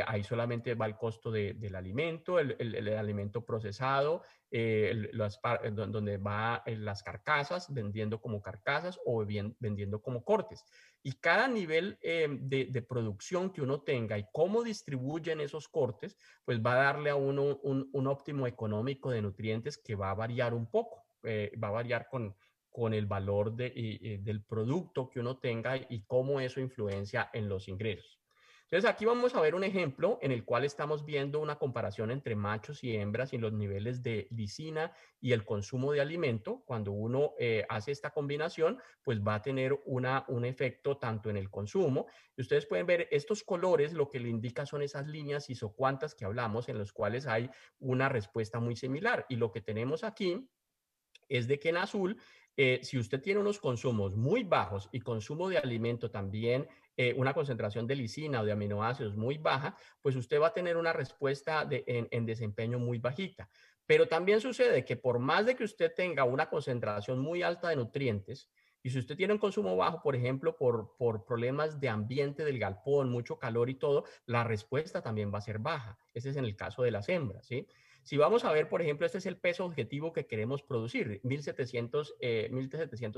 ahí solamente va el costo del alimento, el alimento procesado, donde va las carcasas, vendiendo como carcasas o bien vendiendo como cortes. Y cada nivel de producción que uno tenga y cómo distribuyen esos cortes, pues va a darle a uno un óptimo económico de nutrientes que va a variar un poco, va a variar con el valor del producto que uno tenga y cómo eso influencia en los ingresos. Entonces aquí vamos a ver un ejemplo en el cual estamos viendo una comparación entre machos y hembras y los niveles de lisina y el consumo de alimento. Cuando uno hace esta combinación, pues va a tener un efecto tanto en el consumo. Y ustedes pueden ver estos colores, lo que le indica son esas líneas isocuantas que hablamos, en los cuales hay una respuesta muy similar. Y lo que tenemos aquí es de que en azul, si usted tiene unos consumos muy bajos y consumo de alimento también, una concentración de lisina o de aminoácidos muy baja, pues usted va a tener una respuesta en desempeño muy bajita. Pero también sucede que por más de que usted tenga una concentración muy alta de nutrientes, y si usted tiene un consumo bajo, por ejemplo, por problemas de ambiente del galpón, mucho calor y todo, la respuesta también va a ser baja. Ese es en el caso de las hembras, ¿sí? Si vamos a ver, por ejemplo, este es el peso objetivo que queremos producir, 1700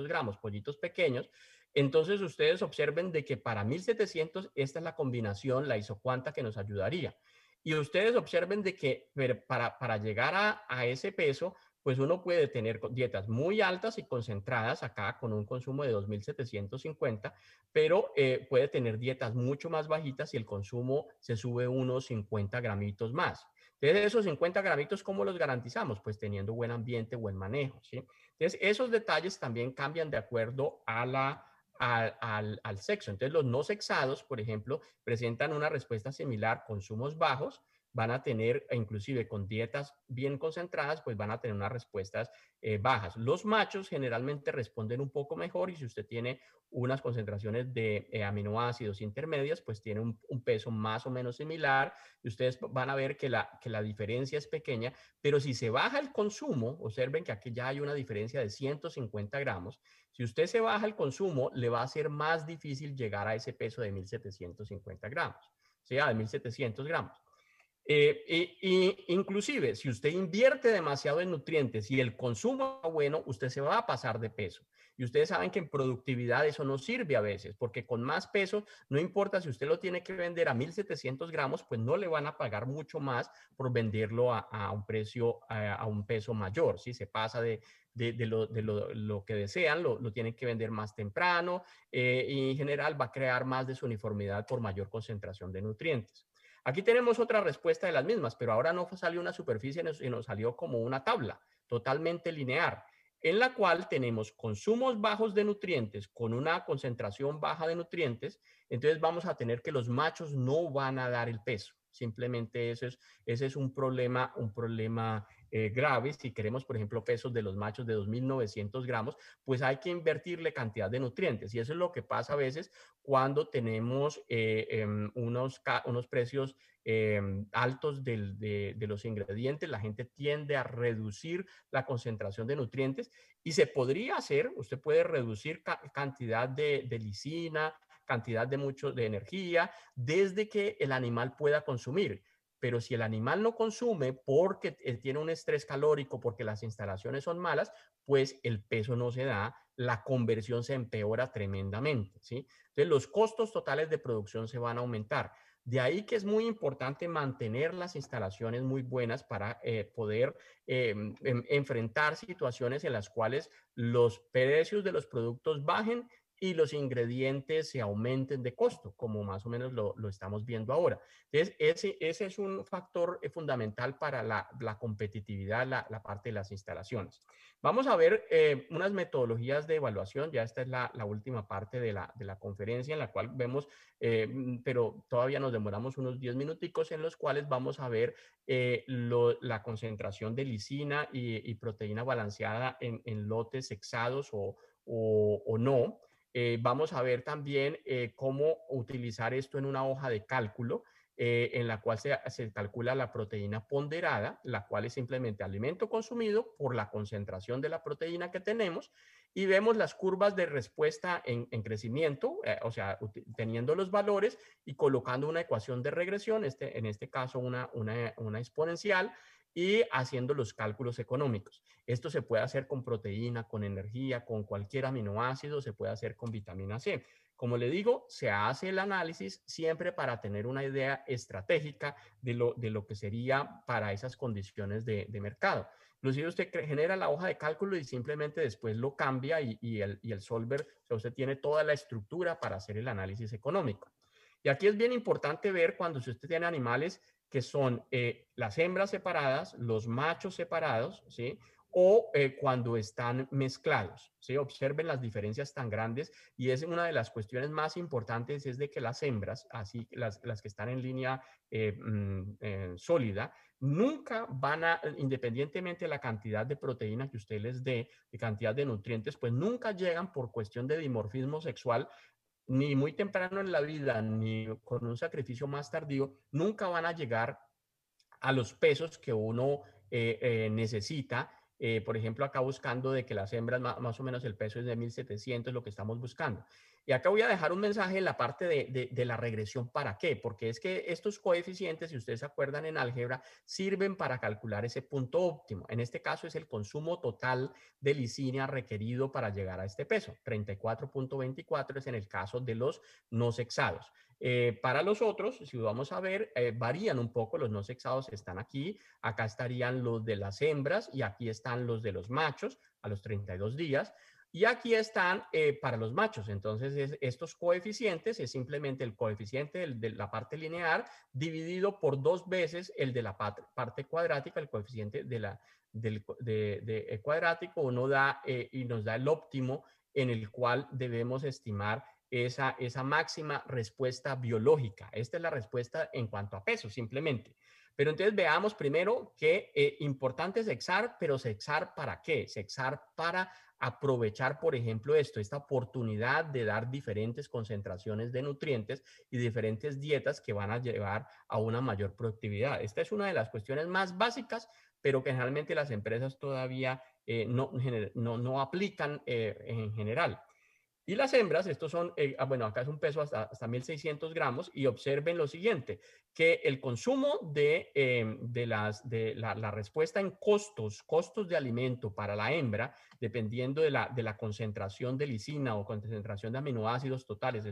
gramos, pollitos pequeños. Entonces, ustedes observen de que para 1700, esta es la combinación, la isocuanta que nos ayudaría. Y ustedes observen de que para llegar a ese peso, pues uno puede tener dietas muy altas y concentradas acá con un consumo de 2750, pero puede tener dietas mucho más bajitas y el consumo se sube unos 50 gramitos más. Entonces, esos 50 gramitos, ¿cómo los garantizamos? Pues teniendo buen ambiente, buen manejo, ¿sí? Entonces, esos detalles también cambian de acuerdo al sexo. Entonces, los no sexados, por ejemplo, presentan una respuesta similar, consumos bajos, van a tener, inclusive con dietas bien concentradas, pues van a tener unas respuestas bajas. Los machos generalmente responden un poco mejor y si usted tiene unas concentraciones de aminoácidos intermedias, pues tiene un peso más o menos similar y ustedes van a ver que la diferencia es pequeña, pero si se baja el consumo, observen que aquí ya hay una diferencia de 150 gramos, si usted se baja el consumo, le va a ser más difícil llegar a ese peso de 1750 gramos, o sea, de 1700 gramos. Inclusive, si usted invierte demasiado en nutrientes y el consumo es bueno, usted se va a pasar de peso. Y ustedes saben que en productividad eso no sirve a veces, porque con más peso, no importa si usted lo tiene que vender a 1700 gramos, pues no le van a pagar mucho más por venderlo a un precio, a un peso mayor. Si se pasa de lo que desean, lo tienen que vender más temprano y en general va a crear más desuniformidad por mayor concentración de nutrientes. Aquí tenemos otra respuesta de las mismas, pero ahora no salió una superficie, sino salió como una tabla totalmente lineal, en la cual tenemos consumos bajos de nutrientes con una concentración baja de nutrientes. Entonces vamos a tener que los machos no van a dar el peso. Simplemente ese es un problema grave. Si queremos, por ejemplo, pesos de los machos de 2.900 gramos, pues hay que invertirle cantidad de nutrientes. Y eso es lo que pasa a veces cuando tenemos unos precios altos de los ingredientes. La gente tiende a reducir la concentración de nutrientes y se podría hacer, usted puede reducir cantidad de lisina, cantidad de energía, desde que el animal pueda consumir. Pero si el animal no consume porque tiene un estrés calórico, porque las instalaciones son malas, pues el peso no se da, la conversión se empeora tremendamente, ¿sí? Entonces los costos totales de producción se van a aumentar. De ahí que es muy importante mantener las instalaciones muy buenas para poder enfrentar situaciones en las cuales los precios de los productos bajen y los ingredientes se aumenten de costo, como más o menos lo estamos viendo ahora. Entonces, ese es un factor fundamental para la competitividad, la parte de las instalaciones. Vamos a ver unas metodologías de evaluación. Ya esta es la última parte de la conferencia en la cual vemos, pero todavía nos demoramos unos 10 minuticos en los cuales vamos a ver la concentración de lisina y proteína balanceada en lotes sexados o no. Vamos a ver también cómo utilizar esto en una hoja de cálculo en la cual se calcula la proteína ponderada, la cual es simplemente alimento consumido por la concentración de la proteína que tenemos, y vemos las curvas de respuesta en crecimiento, o sea, teniendo los valores y colocando una ecuación de regresión, en este caso una exponencial, y haciendo los cálculos económicos. Esto se puede hacer con proteína, con energía, con cualquier aminoácido, se puede hacer con vitamina C. Como le digo, se hace el análisis siempre para tener una idea estratégica de lo que sería para esas condiciones de mercado. Inclusive usted genera la hoja de cálculo y simplemente después lo cambia y el solver, o sea, usted tiene toda la estructura para hacer el análisis económico. Y aquí es bien importante ver cuando usted tiene animales que son las hembras separadas, los machos separados, ¿sí? O cuando están mezclados, ¿sí? Observen las diferencias tan grandes y es una de las cuestiones más importantes es de que las hembras, así las que están en línea sólida, nunca van a, independientemente de la cantidad de proteína que usted les dé, de cantidad de nutrientes, pues nunca llegan por cuestión de dimorfismo sexual ni muy temprano en la vida, ni con un sacrificio más tardío, nunca van a llegar a los pesos que uno necesita. Por ejemplo, acá buscando de que las hembras más o menos el peso es de 1700, lo que estamos buscando. Y acá voy a dejar un mensaje en la parte de la regresión. ¿Para qué? Porque es que estos coeficientes, si ustedes se acuerdan en álgebra, sirven para calcular ese punto óptimo. En este caso es el consumo total de lisina requerido para llegar a este peso. 34.24 es en el caso de los no sexados. Para los otros, si vamos a ver, varían un poco, los no sexados están aquí, acá estarían los de las hembras y aquí están los de los machos a los 32 días. Y aquí están para los machos. Entonces, estos coeficientes es simplemente el coeficiente de la parte lineal dividido por 2 veces el de la parte cuadrática, el coeficiente de cuadrático, uno da y nos da el óptimo en el cual debemos estimar esa máxima respuesta biológica. Esta es la respuesta en cuanto a peso, simplemente. Pero entonces veamos primero que importante es sexar, pero sexar para qué? Sexar para aprovechar, por ejemplo, esta oportunidad de dar diferentes concentraciones de nutrientes y diferentes dietas que van a llevar a una mayor productividad. Esta es una de las cuestiones más básicas, pero que generalmente las empresas todavía no aplican en general. Y las hembras, estos son, bueno, acá es un peso hasta 1600 gramos y observen lo siguiente, que el consumo la respuesta en costos de alimento para la hembra, dependiendo de la concentración de lisina o concentración de aminoácidos totales,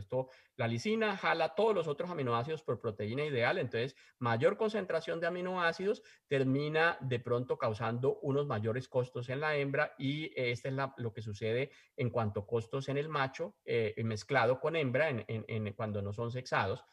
la lisina jala todos los otros aminoácidos por proteína ideal, entonces mayor concentración de aminoácidos termina de pronto causando unos mayores costos en la hembra y este es lo que sucede en cuanto a costos en el macho mezclado con hembra cuando no son sexados.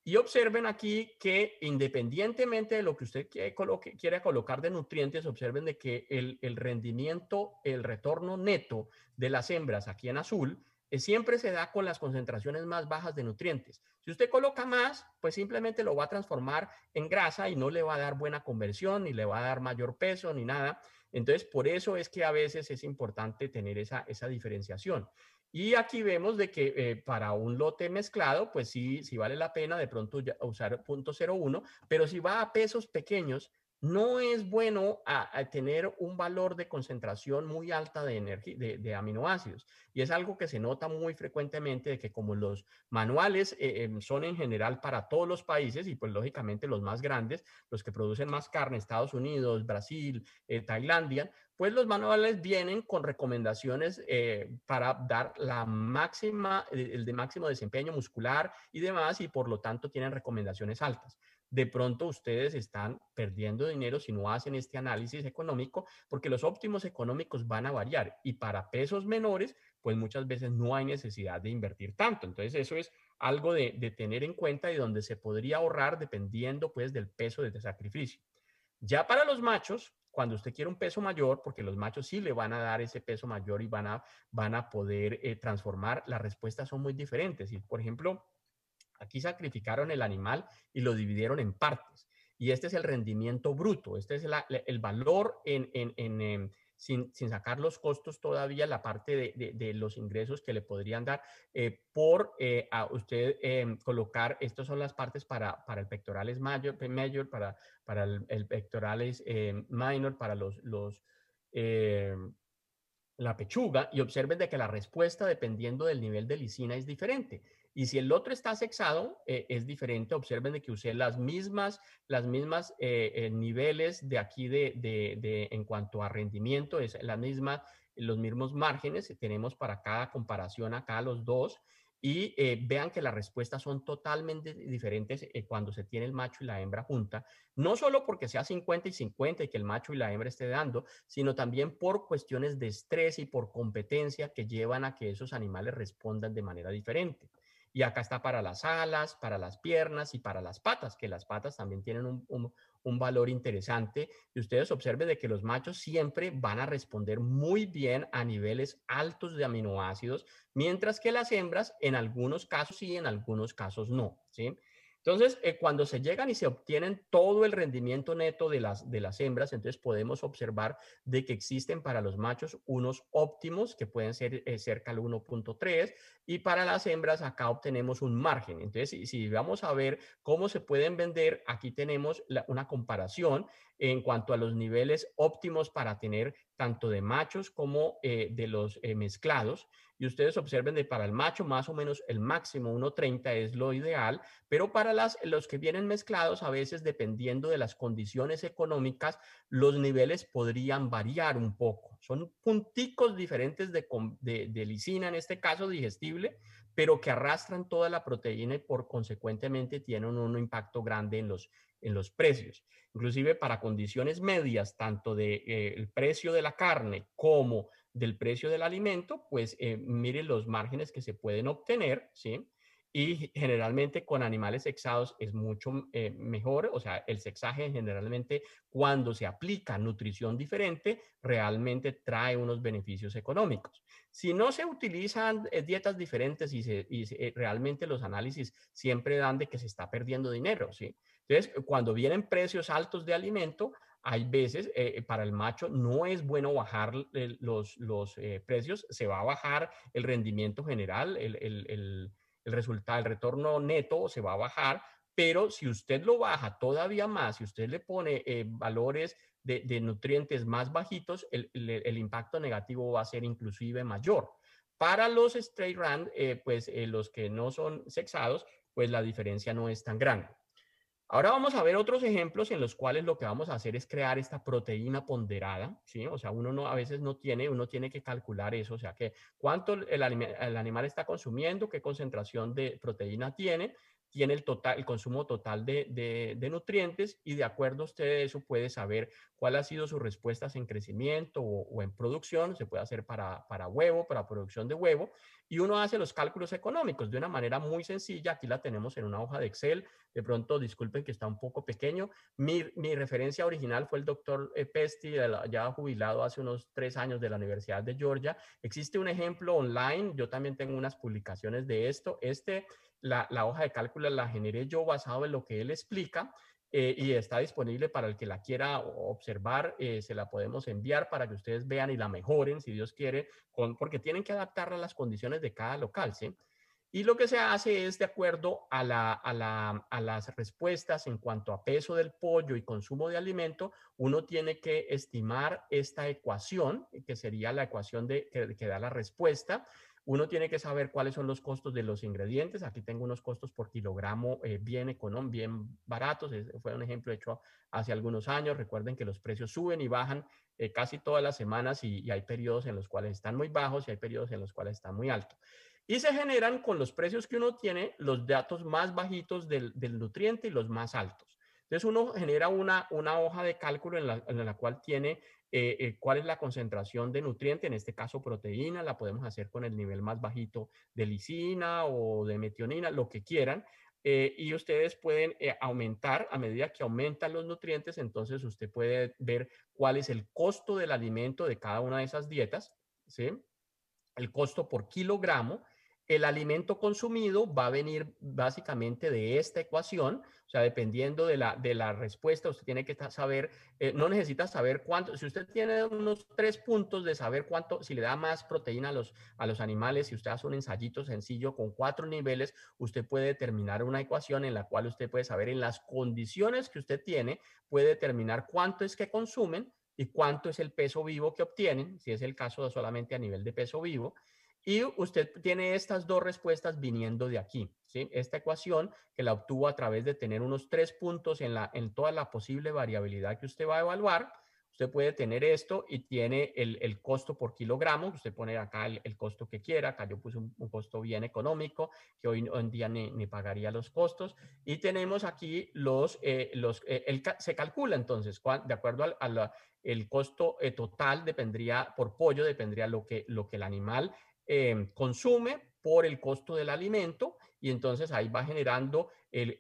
Y observen aquí que independientemente de lo que usted quiera colocar de nutrientes, observen de que el rendimiento, el retorno neto de las hembras aquí en azul, siempre se da con las concentraciones más bajas de nutrientes. Si usted coloca más, pues simplemente lo va a transformar en grasa y no le va a dar buena conversión, ni le va a dar mayor peso, ni nada. Entonces, por eso es que a veces es importante tener esa diferenciación. Y aquí vemos de que para un lote mezclado, pues sí vale la pena de pronto usar 0.01, pero si va a pesos pequeños, no es bueno a tener un valor de concentración muy alta de energía, de aminoácidos. Y es algo que se nota muy frecuentemente de que como los manuales son en general para todos los países y pues lógicamente los más grandes, los que producen más carne, Estados Unidos, Brasil, Tailandia, pues los manuales vienen con recomendaciones para dar el de máximo desempeño muscular y demás, y por lo tanto tienen recomendaciones altas. De pronto ustedes están perdiendo dinero si no hacen este análisis económico, porque los óptimos económicos van a variar y para pesos menores, pues muchas veces no hay necesidad de invertir tanto. Entonces eso es algo de tener en cuenta y donde se podría ahorrar dependiendo pues del peso de sacrificio. Ya para los machos, cuando usted quiere un peso mayor, porque los machos sí le van a dar ese peso mayor y van a poder transformar, las respuestas son muy diferentes. Y, por ejemplo, aquí sacrificaron el animal y lo dividieron en partes. Y este es el rendimiento bruto, este es el valor sin sacar los costos todavía, la parte de los ingresos que le podrían dar por a usted colocar, estas son las partes para el pectorales mayor, para el pectorales minor, para eh, la pechuga, y observen de que la respuesta, dependiendo del nivel de lisina, es diferente. Y si el otro está sexado, es diferente. Observen de que usé las mismas niveles de aquí en cuanto a rendimiento, es la misma, los mismos márgenes que tenemos para cada comparación acá, los dos. Y vean que las respuestas son totalmente diferentes cuando se tiene el macho y la hembra junta, no solo porque sea 50 y 50 y que el macho y la hembra esté dando, sino también por cuestiones de estrés y por competencia que llevan a que esos animales respondan de manera diferente. Y acá está para las alas, para las piernas y para las patas, que las patas también tienen un valor interesante. Y ustedes observen de que los machos siempre van a responder muy bien a niveles altos de aminoácidos, mientras que las hembras en algunos casos sí, en algunos casos no, ¿sí? Entonces, cuando se llegan y se obtienen todo el rendimiento neto de las hembras, entonces podemos observar de que existen para los machos unos óptimos que pueden ser cerca al 1.3, y para las hembras acá obtenemos un margen. Entonces, si vamos a ver cómo se pueden vender, aquí tenemos una comparación en cuanto a los niveles óptimos para tener tanto de machos como de los mezclados. Y ustedes observen de para el macho más o menos el máximo 1.30 es lo ideal, pero para los que vienen mezclados, a veces dependiendo de las condiciones económicas, los niveles podrían variar un poco. Son punticos diferentes de lisina, en este caso digestible, pero que arrastran toda la proteína y por consecuentemente tienen un impacto grande en los precios. Inclusive para condiciones medias, tanto del el precio de la carne como del precio del alimento, pues miren los márgenes que se pueden obtener, ¿sí? Y generalmente con animales sexados es mucho mejor, o sea, el sexaje generalmente cuando se aplica nutrición diferente, realmente trae unos beneficios económicos. Si no se utilizan dietas diferentes realmente los análisis siempre dan de que se está perdiendo dinero, ¿sí? Entonces, cuando vienen precios altos de alimento, hay veces para el macho no es bueno bajar los precios, se va a bajar el rendimiento general, el resultado, el retorno neto se va a bajar, pero si usted lo baja todavía más, si usted le pone valores de nutrientes más bajitos, el impacto negativo va a ser inclusive mayor. Para los straight run, pues los que no son sexados, pues la diferencia no es tan grande. Ahora vamos a ver otros ejemplos en los cuales lo que vamos a hacer es crear esta proteína ponderada, ¿sí? O sea, uno no, a veces no tiene, uno tiene que calcular eso, o sea, que cuánto el animal está consumiendo, qué concentración de proteína tiene el consumo total de nutrientes, y de acuerdo a usted eso puede saber cuál ha sido sus respuestas en crecimiento o en producción, se puede hacer para huevo, para producción de huevo, y uno hace los cálculos económicos de una manera muy sencilla. Aquí la tenemos en una hoja de Excel. De pronto, disculpen que está un poco pequeño. Mi referencia original fue el doctor Pesti, ya jubilado hace unos 3 años de la Universidad de Georgia. Existe un ejemplo online, yo también tengo unas publicaciones de esto. La hoja de cálculo la generé yo basado en lo que él explica. Y está disponible para el que la quiera observar, se la podemos enviar para que ustedes vean y la mejoren, si Dios quiere, porque tienen que adaptarla a las condiciones de cada local, ¿sí? Y lo que se hace es de acuerdo a las respuestas en cuanto a peso del pollo y consumo de alimento, uno tiene que estimar esta ecuación, que sería la ecuación que da la respuesta. Uno tiene que saber cuáles son los costos de los ingredientes. Aquí tengo unos costos por kilogramo bien baratos. Fue un ejemplo hecho hace algunos años. Recuerden que los precios suben y bajan casi todas las semanas, y hay periodos en los cuales están muy bajos y hay periodos en los cuales están muy altos. Y se generan con los precios que uno tiene los datos más bajitos del nutriente y los más altos. Entonces uno genera una hoja de cálculo en la cual tiene cuál es la concentración de nutriente, en este caso proteína, la podemos hacer con el nivel más bajito de lisina o de metionina, lo que quieran. Y ustedes pueden aumentar, a medida que aumentan los nutrientes, entonces usted puede ver cuál es el costo del alimento de cada una de esas dietas, ¿sí? El costo por kilogramo, el alimento consumido va a venir básicamente de esta ecuación, o sea, dependiendo de la respuesta, usted tiene que saber, no necesita saber cuánto, si usted tiene unos 3 puntos de saber cuánto, si le da más proteína a los animales, si usted hace un ensayito sencillo con 4 niveles, usted puede determinar una ecuación en la cual usted puede saber en las condiciones que usted tiene, puede determinar cuánto es que consumen y cuánto es el peso vivo que obtienen, si es el caso solamente a nivel de peso vivo. Y usted tiene estas dos respuestas viniendo de aquí, ¿sí? Esta ecuación que la obtuvo a través de tener unos 3 puntos en toda la posible variabilidad que usted va a evaluar. Usted puede tener esto y tiene el costo por kilogramo. Usted pone acá el costo que quiera. Acá yo puse un costo bien económico, que hoy en día ni pagaría los costos. Y tenemos aquí se calcula entonces, de acuerdo el costo total, dependería por pollo, dependería lo que el animal consume por el costo del alimento, y entonces ahí va generando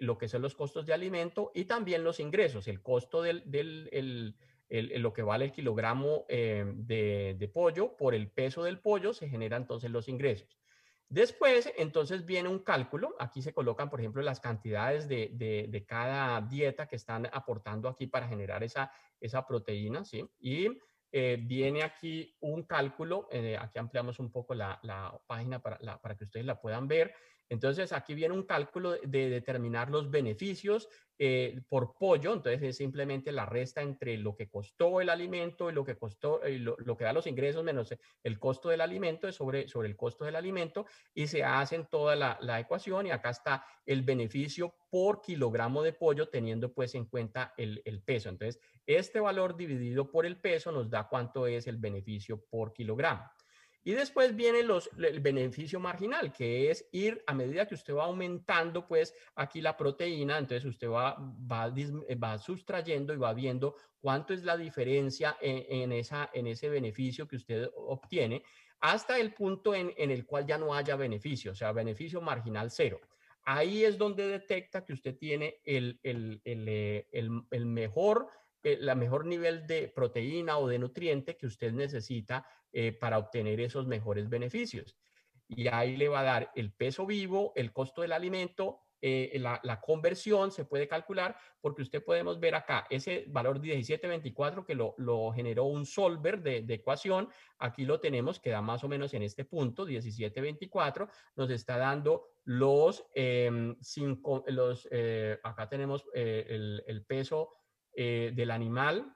lo que son los costos de alimento y también los ingresos, el costo lo que vale el kilogramo de pollo por el peso del pollo, se generan entonces los ingresos. Después, entonces viene un cálculo. Aquí se colocan, por ejemplo, las cantidades de cada dieta que están aportando aquí para generar esa proteína, ¿sí? Y viene aquí un cálculo. Aquí ampliamos un poco la página para que ustedes la puedan ver. Entonces, aquí viene un cálculo de determinar los beneficios por pollo. Entonces, es simplemente la resta entre lo que costó el alimento y lo que costó, lo que da los ingresos menos el costo del alimento, es sobre el costo del alimento, y se hacen toda la ecuación, y acá está el beneficio por kilogramo de pollo teniendo pues en cuenta el peso. Entonces, este valor dividido por el peso nos da cuánto es el beneficio por kilogramo. Y después viene el beneficio marginal, que es ir a medida que usted va aumentando, pues aquí la proteína, entonces usted va sustrayendo y va viendo cuánto es la diferencia en ese beneficio que usted obtiene, hasta el punto en el cual ya no haya beneficio, o sea, beneficio marginal cero. Ahí es donde detecta que usted tiene el mejor la mejor nivel de proteína o de nutriente que usted necesita para obtener esos mejores beneficios. Y ahí le va a dar el peso vivo, el costo del alimento, la conversión se puede calcular, porque usted podemos ver acá ese valor de 1724 que lo generó un solver de ecuación. Aquí lo tenemos, que da más o menos en este punto, 1724, nos está dando acá tenemos el peso del animal,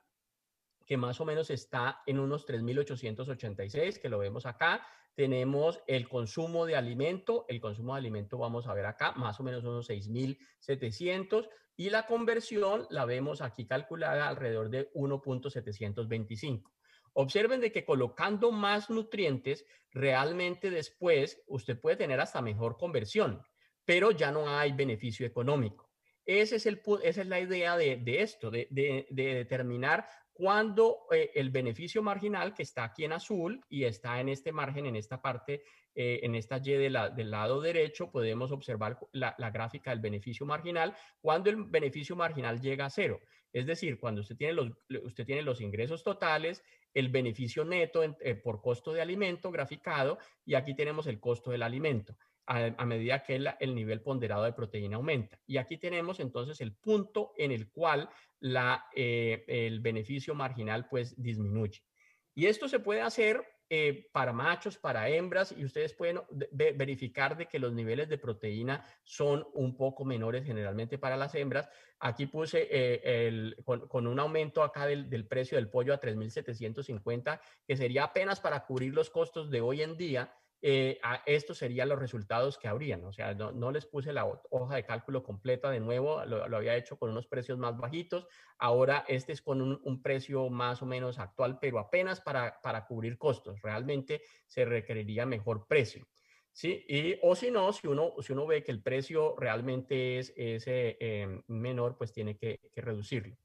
que más o menos está en unos 3.886, que lo vemos acá. Tenemos el consumo de alimento. El consumo de alimento vamos a ver acá, más o menos unos 6.700. Y la conversión la vemos aquí calculada alrededor de 1.725. Observen de que colocando más nutrientes, realmente después usted puede tener hasta mejor conversión, pero ya no hay beneficio económico. Esa es la idea de esto, de determinar cuando el beneficio marginal, que está aquí en azul y está en este margen, en esta parte, en esta Y del lado derecho, podemos observar la gráfica del beneficio marginal, cuando el beneficio marginal llega a cero. Es decir, cuando usted tiene los ingresos totales, el beneficio neto por costo de alimento graficado, y aquí tenemos el costo del alimento a medida que el nivel ponderado de proteína aumenta. Y aquí tenemos entonces el punto en el cual el beneficio marginal pues disminuye. Y esto se puede hacer para machos, para hembras, y ustedes pueden verificar de que los niveles de proteína son un poco menores generalmente para las hembras. Aquí puse con un aumento acá del precio del pollo a 3.750, que sería apenas para cubrir los costos de hoy en día. Estos serían los resultados que habrían. O sea, no les puse la hoja de cálculo completa de nuevo, lo había hecho con unos precios más bajitos. Ahora este es con un precio más o menos actual, pero apenas para cubrir costos. Realmente se requeriría mejor precio. ¿Sí? O si no, si uno ve que el precio realmente es menor, pues tiene que reducirlo.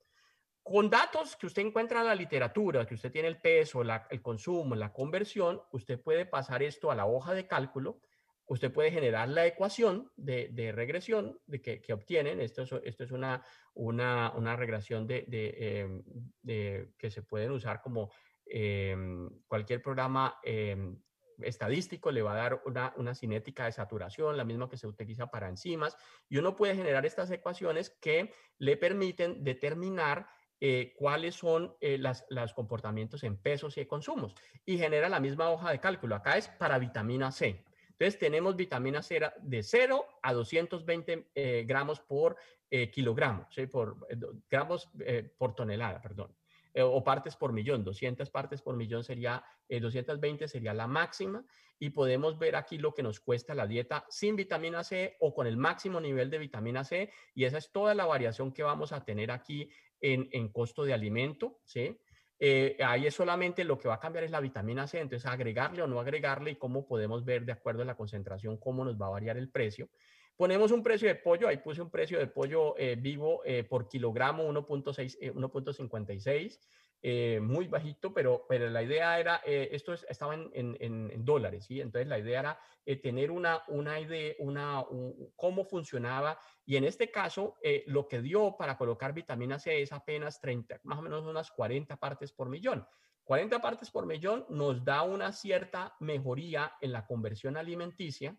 Con datos que usted encuentra en la literatura, que usted tiene el peso, el consumo, la conversión, usted puede pasar esto a la hoja de cálculo. Usted puede generar la ecuación de regresión que obtienen. Esto es una regresión que se pueden usar como cualquier programa estadístico, le va a dar una cinética de saturación, la misma que se utiliza para enzimas, y uno puede generar estas ecuaciones que le permiten determinar cuáles son los comportamientos en pesos y consumos, y genera la misma hoja de cálculo. Acá es para vitamina C. Entonces tenemos vitamina C de 0 a 220 gramos por kilogramo, ¿sí? Gramos por tonelada, perdón. O partes por millón, 200 partes por millón sería, 220 sería la máxima, y podemos ver aquí lo que nos cuesta la dieta sin vitamina C o con el máximo nivel de vitamina C, y esa es toda la variación que vamos a tener aquí en costo de alimento, ¿sí? Ahí es solamente lo que va a cambiar es la vitamina C, entonces agregarle o no agregarle, y cómo podemos ver de acuerdo a la concentración cómo nos va a variar el precio. Ponemos un precio de pollo, ahí puse un precio de pollo vivo por kilogramo 1.6, 1.56, muy bajito, pero la idea era, estaba en dólares, ¿sí? Entonces la idea era tener una idea, cómo funcionaba, y en este caso lo que dio para colocar vitamina C es apenas 30, más o menos unas 40 partes por millón. 40 partes por millón nos da una cierta mejoría en la conversión alimenticia,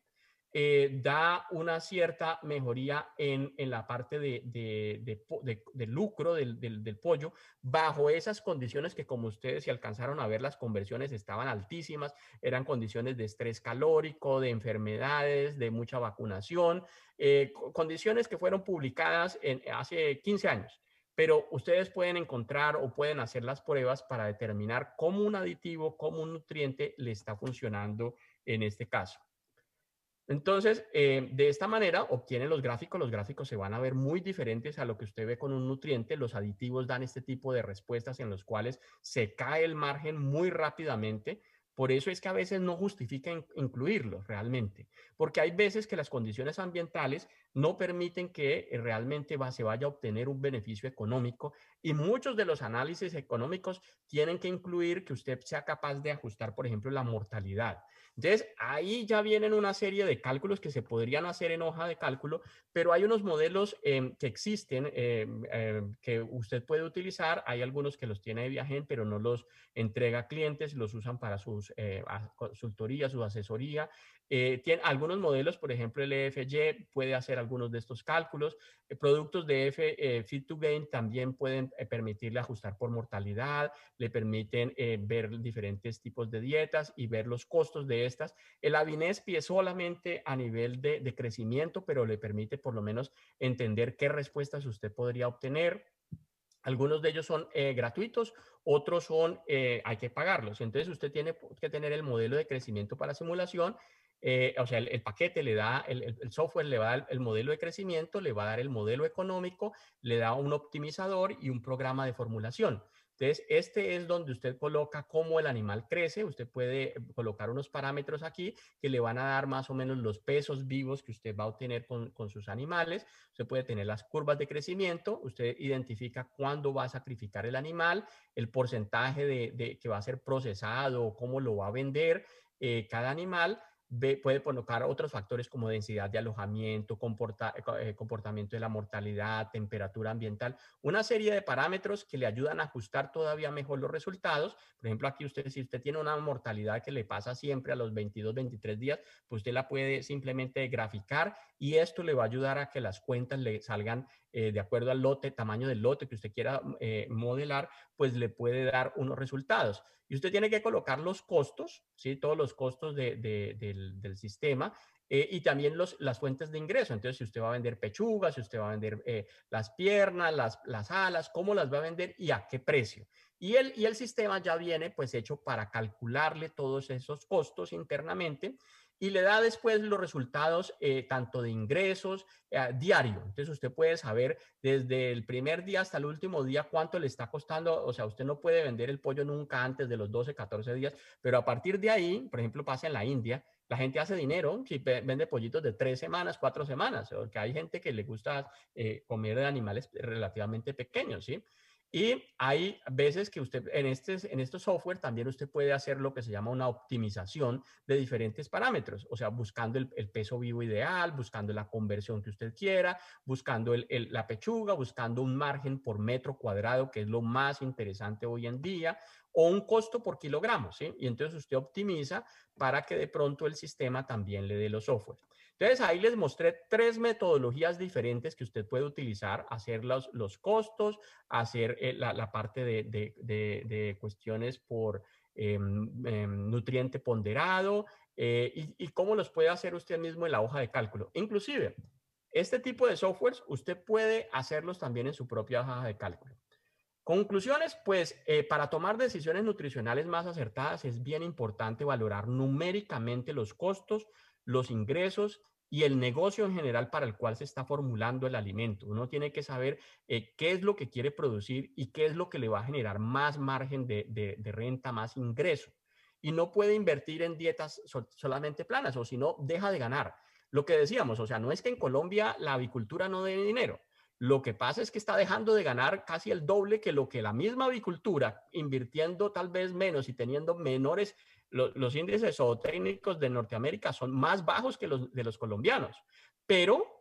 da una cierta mejoría en la parte de lucro del pollo, bajo esas condiciones que, como ustedes si alcanzaron a ver, las conversiones estaban altísimas, eran condiciones de estrés calórico, de enfermedades, de mucha vacunación, condiciones que fueron publicadas hace 15 años. Pero ustedes pueden encontrar o pueden hacer las pruebas para determinar cómo un aditivo, cómo un nutriente le está funcionando en este caso. Entonces, de esta manera obtienen los gráficos se van a ver muy diferentes a lo que usted ve con un nutriente. Los aditivos dan este tipo de respuestas en los cuales se cae el margen muy rápidamente. Por eso es que a veces no justifica incluirlos realmente, porque hay veces que las condiciones ambientales no permiten que realmente se vaya a obtener un beneficio económico, y muchos de los análisis económicos tienen que incluir que usted sea capaz de ajustar, por ejemplo, la mortalidad. Entonces, ahí ya vienen una serie de cálculos que se podrían hacer en hoja de cálculo, pero hay unos modelos que existen que usted puede utilizar. Hay algunos que los tiene de viaje, pero no los entrega a clientes, los usan para sus consultorías, su asesoría. Tiene algunos modelos, por ejemplo, el EFY puede hacer algunos de estos cálculos. Productos de Fit to Gain también pueden permitirle ajustar por mortalidad, le permiten ver diferentes tipos de dietas y ver los costos de estas. El Avinespi es solamente a nivel de crecimiento, pero le permite por lo menos entender qué respuestas usted podría obtener. Algunos de ellos son gratuitos, otros son, hay que pagarlos. Entonces usted tiene que tener el modelo de crecimiento para simulación, o sea, el paquete le da, el software le va a dar el modelo de crecimiento, le va a dar el modelo económico, le da un optimizador y un programa de formulación. Entonces, este es donde usted coloca cómo el animal crece. Usted puede colocar unos parámetros aquí que le van a dar más o menos los pesos vivos que usted va a obtener con sus animales. Usted puede tener las curvas de crecimiento, usted identifica cuándo va a sacrificar el animal, el porcentaje que va a ser procesado, cómo lo va a vender cada animal. Puede colocar otros factores como densidad de alojamiento, comportamiento de la mortalidad, temperatura ambiental, una serie de parámetros que le ayudan a ajustar todavía mejor los resultados. Por ejemplo, aquí si usted tiene una mortalidad que le pasa siempre a los 22, 23 días, pues usted la puede simplemente graficar, y esto le va a ayudar a que las cuentas le salgan de acuerdo al lote, tamaño del lote que usted quiera modelar, pues le puede dar unos resultados. Y usted tiene que colocar los costos, ¿sí? Todos los costos del sistema, y también las fuentes de ingreso. Entonces, si usted va a vender pechugas, si usted va a vender las piernas, las alas, cómo las va a vender y a qué precio. Y el sistema ya viene pues hecho para calcularle todos esos costos internamente, y le da después los resultados tanto de ingresos diario. Entonces usted puede saber desde el primer día hasta el último día cuánto le está costando. O sea, usted no puede vender el pollo nunca antes de los 12, 14 días, pero a partir de ahí, por ejemplo, pasa en la India, la gente hace dinero si vende pollitos de 3 semanas, 4 semanas, porque hay gente que le gusta comer de animales relativamente pequeños, ¿sí? Y hay veces que usted en estos software también usted puede hacer lo que se llama una optimización de diferentes parámetros, o sea, buscando el peso vivo ideal, buscando la conversión que usted quiera, buscando la pechuga, buscando un margen por metro cuadrado, que es lo más interesante hoy en día, o un costo por kilogramo, ¿sí? Y entonces usted optimiza para que de pronto el sistema también le dé los software. Entonces ahí les mostré 3 metodologías diferentes que usted puede utilizar, hacer los costos, hacer la parte de cuestiones por nutriente ponderado y cómo los puede hacer usted mismo en la hoja de cálculo. Inclusive, este tipo de softwares usted puede hacerlos también en su propia hoja de cálculo. Conclusiones, pues para tomar decisiones nutricionales más acertadas es bien importante valorar numéricamente los costos, los ingresos y el negocio en general para el cual se está formulando el alimento. Uno tiene que saber qué es lo que quiere producir y qué es lo que le va a generar más margen de renta, más ingreso. Y no puede invertir en dietas solamente planas o si no, deja de ganar. Lo que decíamos, o sea, no es que en Colombia la avicultura no dé dinero. Lo que pasa es que está dejando de ganar casi el doble que lo que la misma avicultura, invirtiendo tal vez menos y teniendo menores, los índices zootécnicos de Norteamérica son más bajos que los de los colombianos. Pero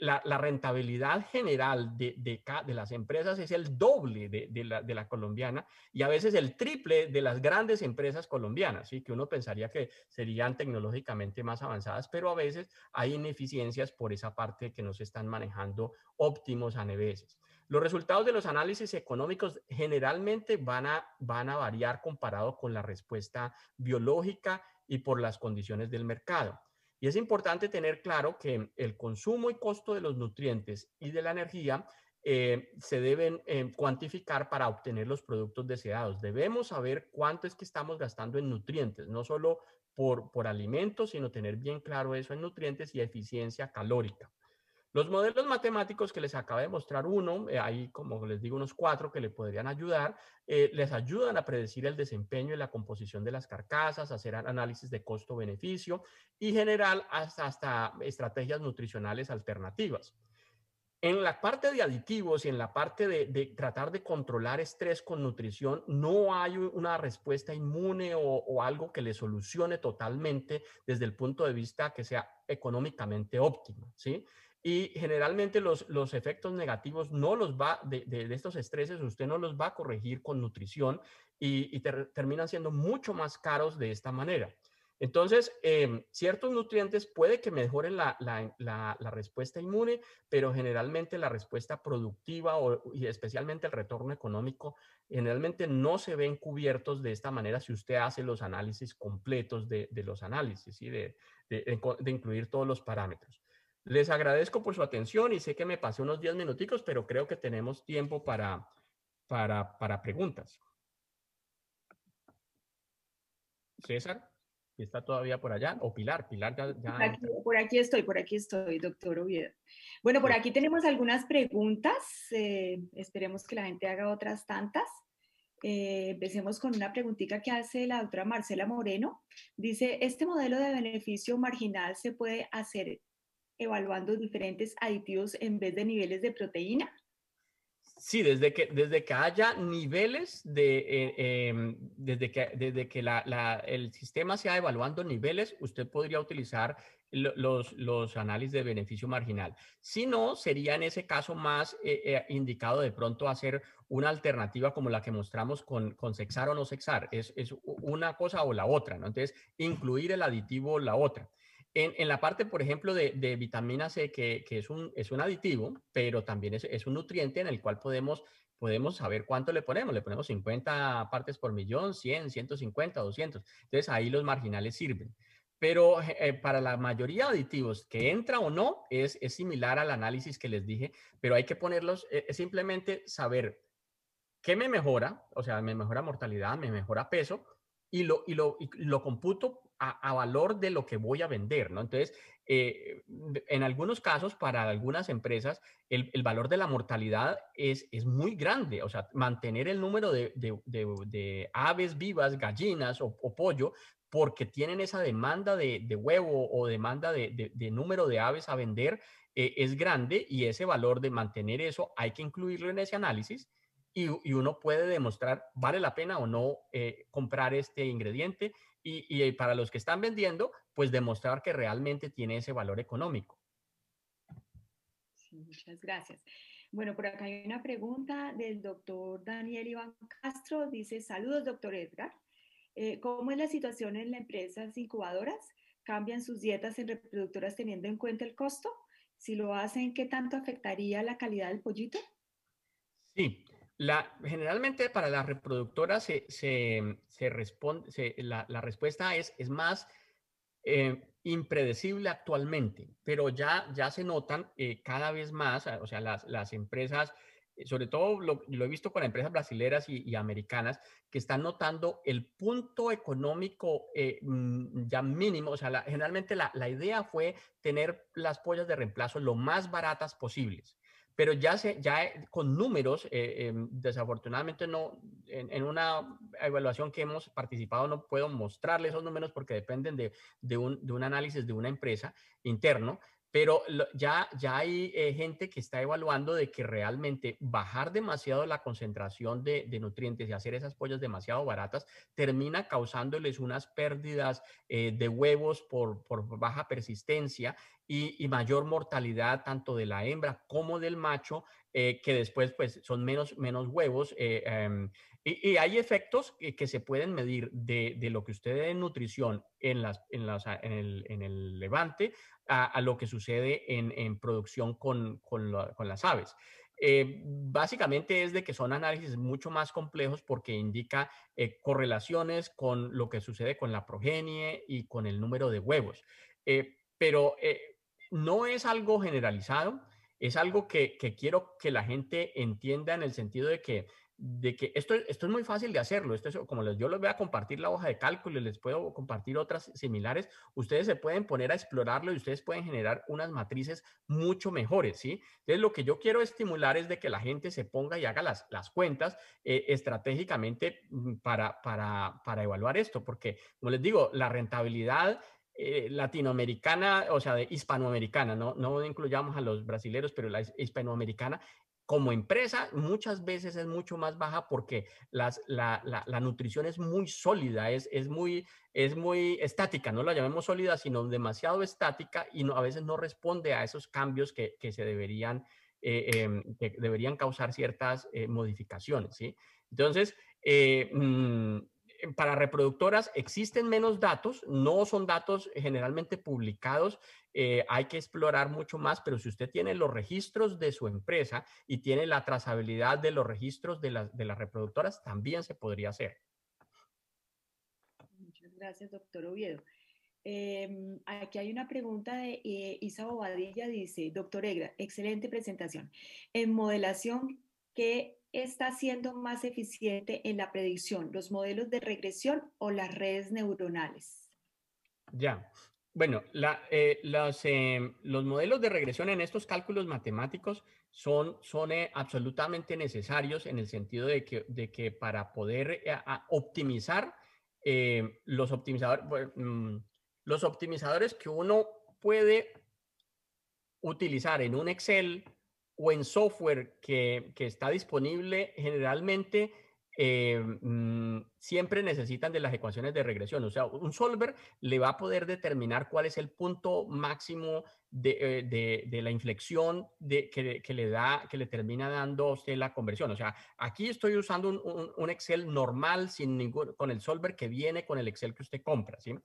la rentabilidad general de las empresas es el doble de la colombiana y a veces el triple de las grandes empresas colombianas, ¿sí? Que uno pensaría que serían tecnológicamente más avanzadas, pero a veces hay ineficiencias por esa parte que no se están manejando óptimos a veces. Los resultados de los análisis económicos generalmente van a variar comparado con la respuesta biológica y por las condiciones del mercado. Y es importante tener claro que el consumo y costo de los nutrientes y de la energía se deben cuantificar para obtener los productos deseados. Debemos saber cuánto es que estamos gastando en nutrientes, no solo por alimentos, sino tener bien claro eso en nutrientes y eficiencia calórica. Los modelos matemáticos que les acabo de mostrar uno, hay como les digo unos 4 que le podrían ayudar, les ayudan a predecir el desempeño y la composición de las carcasas, hacer análisis de costo-beneficio y generar hasta estrategias nutricionales alternativas. En la parte de aditivos y en la parte de tratar de controlar estrés con nutrición, no hay una respuesta inmune o algo que le solucione totalmente desde el punto de vista que sea económicamente óptimo, ¿sí? Y generalmente los efectos negativos no los va, de estos estreses, usted no los va a corregir con nutrición y terminan siendo mucho más caros de esta manera. Entonces, ciertos nutrientes puede que mejoren la respuesta inmune, pero generalmente la respuesta productiva y especialmente el retorno económico generalmente no se ven cubiertos de esta manera si usted hace los análisis completos de los análisis y de incluir todos los parámetros. Les agradezco por su atención y sé que me pasé unos 10 minuticos, pero creo que tenemos tiempo para preguntas. César, ¿está todavía por allá? O Pilar, Pilar ya entra. Por aquí estoy, doctor Oviedo. Bueno, por Sí. aquí tenemos algunas preguntas. Esperemos que la gente haga otras tantas. Empecemos con una preguntita que hace la doctora Marcela Moreno. Dice, ¿este modelo de beneficio marginal se puede hacer evaluando diferentes aditivos en vez de niveles de proteína? Sí, desde que haya niveles desde que el sistema sea evaluando niveles, usted podría utilizar los análisis de beneficio marginal. Si no, sería en ese caso más indicado de pronto hacer una alternativa como la que mostramos con Sexar o no Sexar. Es una cosa o la otra, ¿no? Entonces, incluir el aditivo o la otra. En la parte, por ejemplo, de vitamina C, que es un aditivo, pero también es un nutriente en el cual podemos saber cuánto le ponemos. Le ponemos 50 partes por millón, 100, 150, 200. Entonces ahí los marginales sirven. Pero para la mayoría de aditivos, que entra o no, es similar al análisis que les dije, pero hay que ponerlos, simplemente saber qué me mejora, o sea, me mejora mortalidad, me mejora peso, y lo computo a valor de lo que voy a vender, ¿no? Entonces, en algunos casos, para algunas empresas, el valor de la mortalidad es muy grande, o sea, mantener el número de aves vivas, gallinas o pollo, porque tienen esa demanda de huevo o demanda de número de aves a vender, es grande y ese valor de mantener eso hay que incluirlo en ese análisis y uno puede demostrar, ¿vale la pena o no comprar este ingrediente? Y para los que están vendiendo, pues demostrar que realmente tiene ese valor económico. Sí, muchas gracias. Bueno, por acá hay una pregunta del doctor Daniel Iván Castro. Dice, saludos, doctor Edgar. ¿Cómo es la situación en las empresas incubadoras? ¿Cambian sus dietas en reproductoras teniendo en cuenta el costo? Si lo hacen, ¿qué tanto afectaría la calidad del pollito? Sí, generalmente para las reproductoras se responde, la respuesta es más impredecible actualmente, pero ya se notan cada vez más, o sea, las empresas, sobre todo lo he visto con empresas brasileras y americanas, que están notando el punto económico ya mínimo, o sea, generalmente la idea fue tener las pollas de reemplazo lo más baratas posibles. Pero con números, desafortunadamente no, en una evaluación que hemos participado no puedo mostrarle esos números porque dependen de un análisis de una empresa interno, pero ya hay gente que está evaluando de que realmente bajar demasiado la concentración de nutrientes y hacer esas pollas demasiado baratas termina causándoles unas pérdidas de huevos por baja persistencia y mayor mortalidad tanto de la hembra como del macho, que después pues son menos huevos. Y hay efectos que se pueden medir de lo que usted dé en nutrición en el levante a lo que sucede en producción con las aves. Básicamente es de que son análisis mucho más complejos porque indica correlaciones con lo que sucede con la progenie y con el número de huevos. Pero no es algo generalizado, es algo que quiero que la gente entienda en el sentido de que esto es muy fácil de hacerlo. Como yo les voy a compartir la hoja de cálculo y les puedo compartir otras similares, ustedes se pueden poner a explorarlo y ustedes pueden generar unas matrices mucho mejores, ¿sí? Entonces, lo que yo quiero estimular es de que la gente se ponga y haga las cuentas estratégicamente para evaluar esto, porque, como les digo, la rentabilidad latinoamericana, o sea, de hispanoamericana, no incluyamos a los brasileños, pero la hispanoamericana, como empresa, muchas veces es mucho más baja porque la nutrición es muy sólida, es muy estática, no la llamemos sólida, sino demasiado estática y a veces no responde a esos cambios que deberían causar ciertas modificaciones, ¿sí? Entonces, para reproductoras existen menos datos, no son datos generalmente publicados, hay que explorar mucho más, pero si usted tiene los registros de su empresa y tiene la trazabilidad de los registros de las reproductoras, también se podría hacer. Muchas gracias, doctor Oviedo. Aquí hay una pregunta de Isa Bobadilla, dice, doctor Egra, excelente presentación. En modelación, ¿qué está siendo más eficiente en la predicción, los modelos de regresión o las redes neuronales? Ya. Bueno, los modelos de regresión en estos cálculos matemáticos son absolutamente necesarios en el sentido de que para poder optimizar los optimizadores que uno puede utilizar en un Excel o en software que está disponible, generalmente siempre necesitan de las ecuaciones de regresión. O sea, un solver le va a poder determinar cuál es el punto máximo de la inflexión que le termina dando a usted la conversión. O sea, aquí estoy usando un Excel normal con el solver que viene con el Excel que usted compra, ¿sí?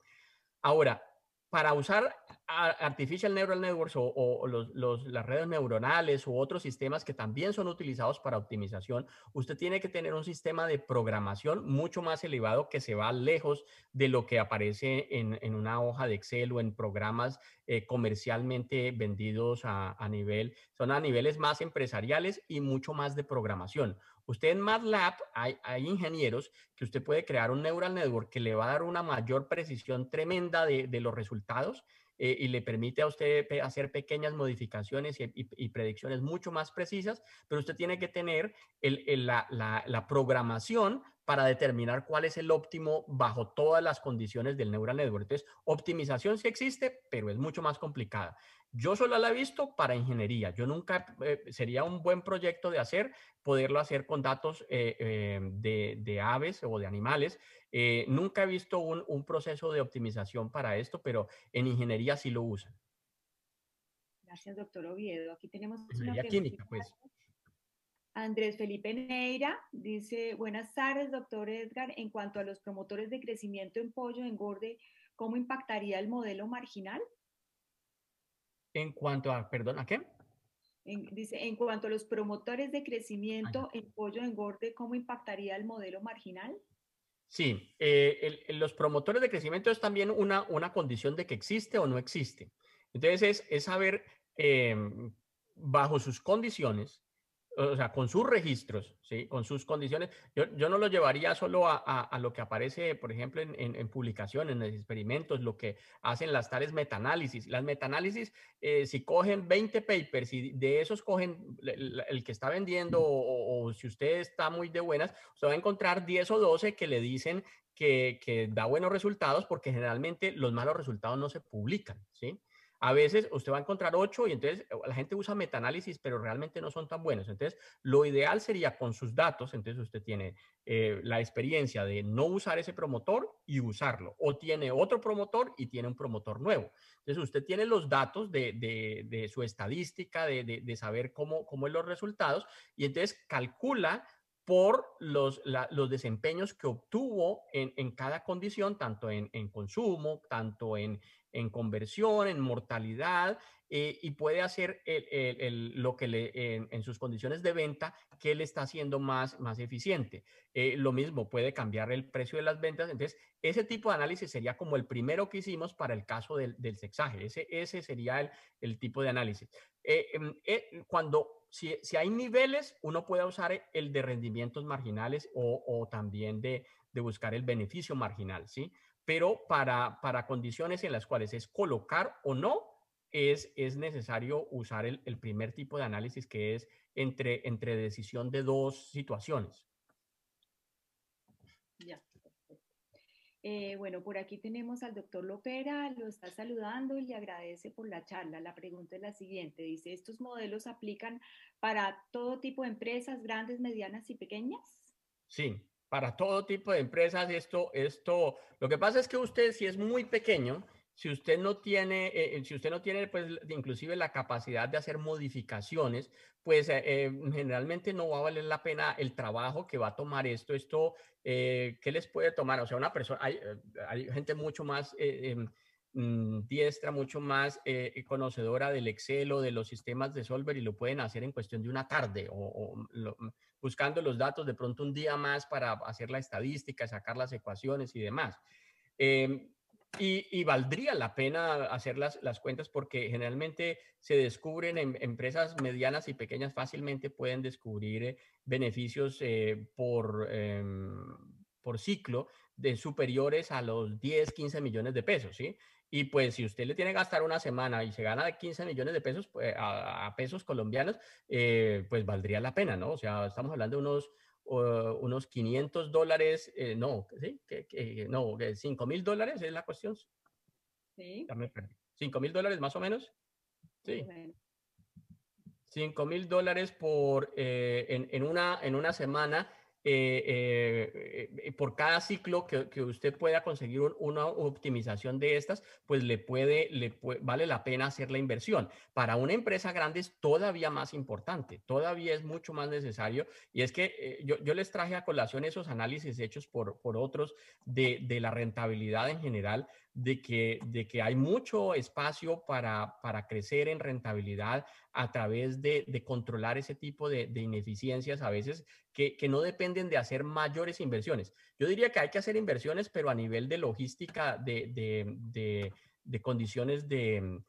Ahora, para usar Artificial Neural Networks o las redes neuronales u otros sistemas que también son utilizados para optimización, usted tiene que tener un sistema de programación mucho más elevado que se va lejos de lo que aparece en una hoja de Excel o en programas comercialmente vendidos son a niveles más empresariales y mucho más de programación. Usted en MATLAB hay ingenieros que usted puede crear un neural network que le va a dar una mayor precisión tremenda de los resultados y le permite a usted hacer pequeñas modificaciones y predicciones mucho más precisas, pero usted tiene que tener la programación para determinar cuál es el óptimo bajo todas las condiciones del Neural Network. Entonces, optimización sí existe, pero es mucho más complicada. Yo solo la he visto para ingeniería. Yo nunca, sería un buen proyecto de hacer, poderlo hacer con datos de aves o de animales. Nunca he visto un proceso de optimización para esto, pero en ingeniería sí lo usan. Gracias, doctor Oviedo. Aquí tenemos una Ingeniería preguntita. química, pues. Andrés Felipe Neira dice, buenas tardes, doctor Edgar. En cuanto a los promotores de crecimiento en pollo engorde, ¿cómo impactaría el modelo marginal? En cuanto a, perdón, ¿a qué? Dice, en cuanto a los promotores de Ah, ya. crecimiento en pollo engorde, ¿cómo impactaría el modelo marginal? Sí, los promotores de crecimiento es también una condición de que existe o no existe. Entonces es saber bajo sus condiciones, o sea, con sus registros, ¿sí? Con sus condiciones. Yo no lo llevaría solo a lo que aparece, por ejemplo, en publicaciones, en experimentos, lo que hacen las tales metaanálisis. Las metaanálisis, si cogen 20 papers y de esos cogen el que está vendiendo o si usted está muy de buenas, usted va a encontrar 10 o 12 que le dicen que da buenos resultados porque generalmente los malos resultados no se publican, ¿sí? A veces usted va a encontrar 8 y entonces la gente usa metaanálisis, pero realmente no son tan buenos. Entonces, lo ideal sería con sus datos, entonces usted tiene la experiencia de no usar ese promotor y usarlo, o tiene otro promotor y tiene un promotor nuevo. Entonces, usted tiene los datos de su estadística, de saber cómo es los resultados, y entonces calcula por los desempeños que obtuvo en cada condición, tanto en consumo, tanto en conversión, en mortalidad, y puede hacer lo que en sus condiciones de venta, que le está haciendo más eficiente. Lo mismo, puede cambiar el precio de las ventas. Entonces, ese tipo de análisis sería como el primero que hicimos para el caso del sexaje. Ese sería el tipo de análisis. Si hay niveles, uno puede usar el de rendimientos marginales o también de buscar el beneficio marginal, ¿sí? Pero para condiciones en las cuales es colocar o no, es necesario usar el primer tipo de análisis, que es entre decisión de dos situaciones. Ya, perfecto. Bueno, por aquí tenemos al doctor Lopera, lo está saludando y le agradece por la charla. La pregunta es la siguiente, dice, ¿estos modelos aplican para todo tipo de empresas, grandes, medianas y pequeñas? Sí, para todo tipo de empresas lo que pasa es que usted, si es muy pequeño, si usted no tiene, pues, inclusive la capacidad de hacer modificaciones, pues generalmente no va a valer la pena el trabajo que va a tomar esto. ¿Qué les puede tomar? O sea, una persona, hay gente mucho más diestra, mucho más conocedora del Excel o de los sistemas de Solver y lo pueden hacer en cuestión de una tarde buscando los datos de pronto un día más para hacer la estadística, sacar las ecuaciones y demás. Eh, y valdría la pena hacer las cuentas porque generalmente se descubren en empresas medianas y pequeñas, fácilmente pueden descubrir beneficios por ciclo de superiores a los 10, 15 millones de pesos, ¿sí? Y pues si usted le tiene que gastar una semana y se gana 15 millones de pesos pues, a pesos colombianos, pues valdría la pena, ¿no? O sea, estamos hablando de unos $500, no, ¿sí? No, $5,000 es la cuestión. Sí, Ya me perdí. $5,000 más o menos. más o Sí. menos. $5,000 en una semana por cada ciclo que usted pueda conseguir una optimización de estas, pues vale la pena hacer la inversión. Para una empresa grande es todavía más importante, todavía es mucho más necesario. Y es que yo les traje a colación esos análisis hechos por otros de la rentabilidad en general, de que hay mucho espacio para crecer en rentabilidad a través de controlar ese tipo de ineficiencias a veces que no dependen de hacer mayores inversiones. Yo diría que hay que hacer inversiones, pero a nivel de logística, de condiciones de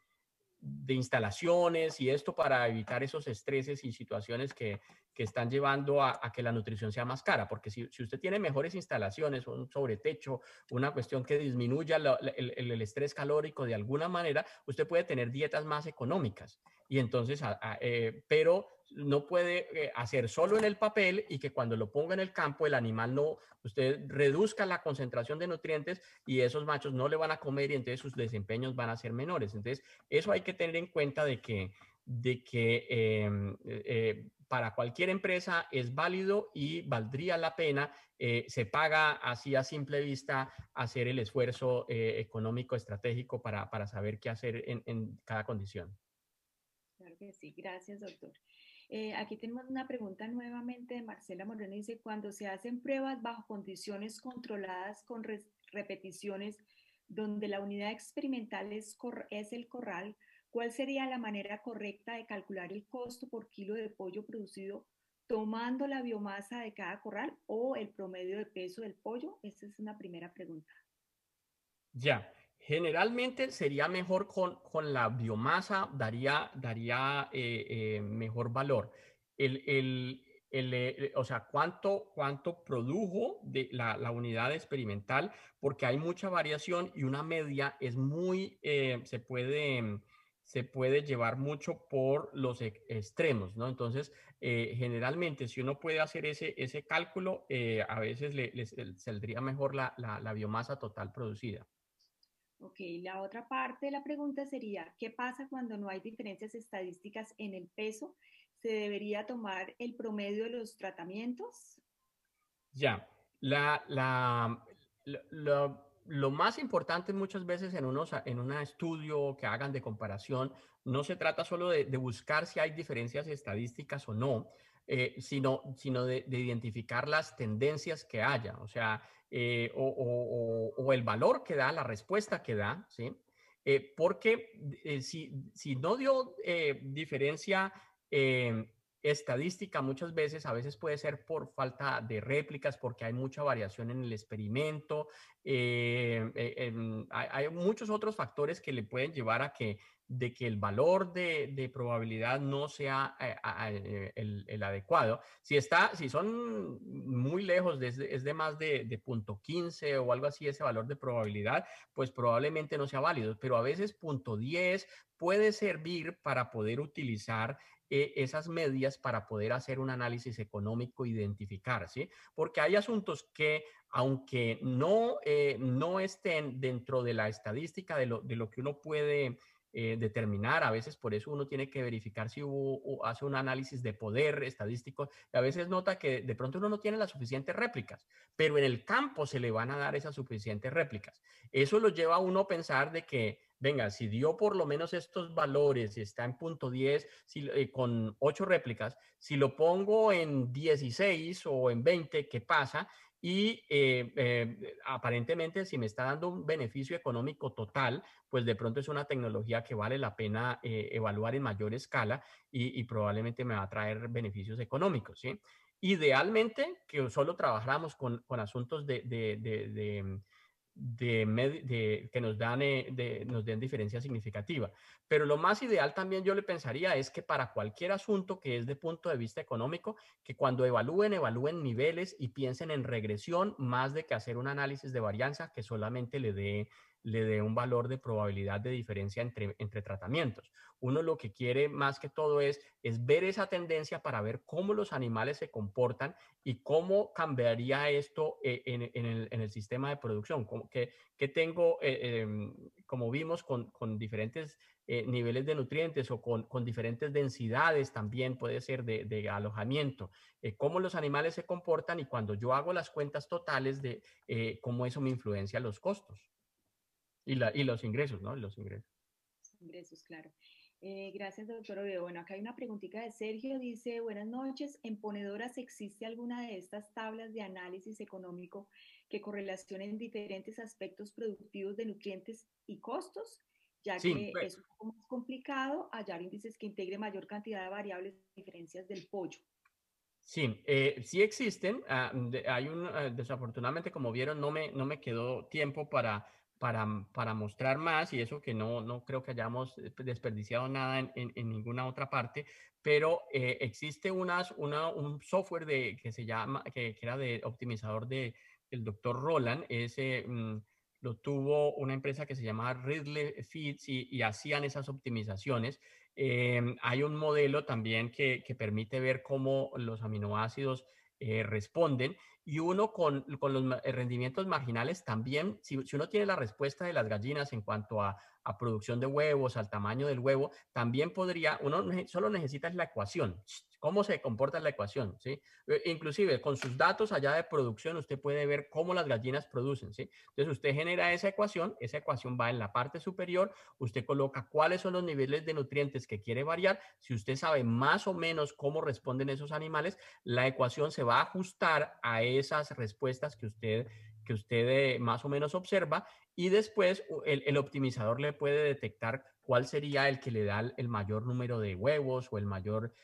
instalaciones y esto para evitar esos estreses y situaciones que están llevando a que la nutrición sea más cara, porque si usted tiene mejores instalaciones, un sobretecho, una cuestión que disminuya el estrés calórico de alguna manera, usted puede tener dietas más económicas y entonces, pero no puede hacer solo en el papel y que cuando lo ponga en el campo el animal no, usted reduzca la concentración de nutrientes y esos machos no le van a comer y entonces sus desempeños van a ser menores. Entonces, eso hay que tener en cuenta de que para cualquier empresa es válido y valdría la pena, se paga así a simple vista hacer el esfuerzo económico estratégico para saber qué hacer en cada condición. Claro que sí, gracias, doctor. Aquí tenemos una pregunta nuevamente de Marcela Moreno. Dice, cuando se hacen pruebas bajo condiciones controladas con repeticiones donde la unidad experimental es el corral, ¿cuál sería la manera correcta de calcular el costo por kilo de pollo producido tomando la biomasa de cada corral o el promedio de peso del pollo? Esa es una primera pregunta. Ya, generalmente sería mejor con la biomasa, daría mejor valor. O sea, cuánto produjo de la unidad experimental, porque hay mucha variación y una media es muy, se puede llevar mucho por los extremos, ¿no? Entonces, generalmente, si uno puede hacer ese cálculo, a veces le saldría mejor la biomasa total producida. Ok, la otra parte de la pregunta sería, ¿qué pasa cuando no hay diferencias estadísticas en el peso? ¿Se debería tomar el promedio de los tratamientos? Ya, lo más importante muchas veces en un estudio que hagan de comparación, no se trata solo de buscar si hay diferencias estadísticas o no, sino de identificar las tendencias que haya, o sea, o el valor que da, la respuesta que da, ¿sí? Porque si no dio diferencia estadística muchas veces, a veces puede ser por falta de réplicas, porque hay mucha variación en el experimento. Hay muchos otros factores que le pueden llevar de que el valor de probabilidad no sea el adecuado. Si son muy lejos, es de más de punto 15 o algo así, ese valor de probabilidad, pues probablemente no sea válido, pero a veces punto 10 puede servir para poder utilizar esas medias para poder hacer un análisis económico, identificar, ¿sí? Porque hay asuntos que, aunque no estén dentro de la estadística de lo que uno puede determinar, a veces por eso uno tiene que verificar si hace un análisis de poder estadístico, y a veces nota que de pronto uno no tiene las suficientes réplicas, pero en el campo se le van a dar esas suficientes réplicas. Eso lo lleva a uno a pensar de que venga, si dio por lo menos estos valores, si está en punto 10 con 8 réplicas, si lo pongo en 16 o en 20, ¿qué pasa? Y aparentemente si me está dando un beneficio económico total, pues de pronto es una tecnología que vale la pena evaluar en mayor escala y probablemente me va a traer beneficios económicos, ¿sí? Idealmente que solo trabajáramos con asuntos que nos den diferencia significativa. Pero lo más ideal también yo le pensaría es que para cualquier asunto que es de punto de vista económico, que cuando evalúen niveles y piensen en regresión más de que hacer un análisis de varianza que solamente le dé un valor de probabilidad de diferencia entre tratamientos. Uno lo que quiere más que todo es ver esa tendencia para ver cómo los animales se comportan y cómo cambiaría esto en el sistema de producción. Que tengo, como vimos, con diferentes niveles de nutrientes o con diferentes densidades también puede ser de alojamiento, cómo los animales se comportan y cuando yo hago las cuentas totales de cómo eso me influencia los costos y los ingresos, ¿no? Los ingresos. Ingresos, claro. Gracias, doctor Oviedo. Bueno, acá hay una preguntita de Sergio. Dice, buenas noches. ¿En Ponedoras existe alguna de estas tablas de análisis económico que correlacionen diferentes aspectos productivos de nutrientes y costos? Ya Sí, que es un poco más complicado hallar índices que integre mayor cantidad de variables y diferencias del pollo. sí, sí existen. Desafortunadamente, como vieron, no me quedó tiempo para mostrar más y eso que no creo que hayamos desperdiciado nada en ninguna otra parte, pero existe un software que se llama, que era de optimizador del doctor Roland, lo tuvo una empresa que se llama Ridley Feeds y hacían esas optimizaciones. Hay un modelo también que permite ver cómo los aminoácidos responden y uno con los rendimientos marginales también, si uno tiene la respuesta de las gallinas en cuanto a producción de huevos, al tamaño del huevo, también podría, uno solo necesita la ecuación, cómo se comporta la ecuación, ¿sí? Inclusive con sus datos allá de producción usted puede ver cómo las gallinas producen, ¿sí? Entonces usted genera esa ecuación va en la parte superior, usted coloca cuáles son los niveles de nutrientes que quiere variar, si usted sabe más o menos cómo responden esos animales, la ecuación se va a ajustar a esas respuestas que usted más o menos observa y después el optimizador le puede detectar cuál sería el que le da el mayor número de huevos o el mayor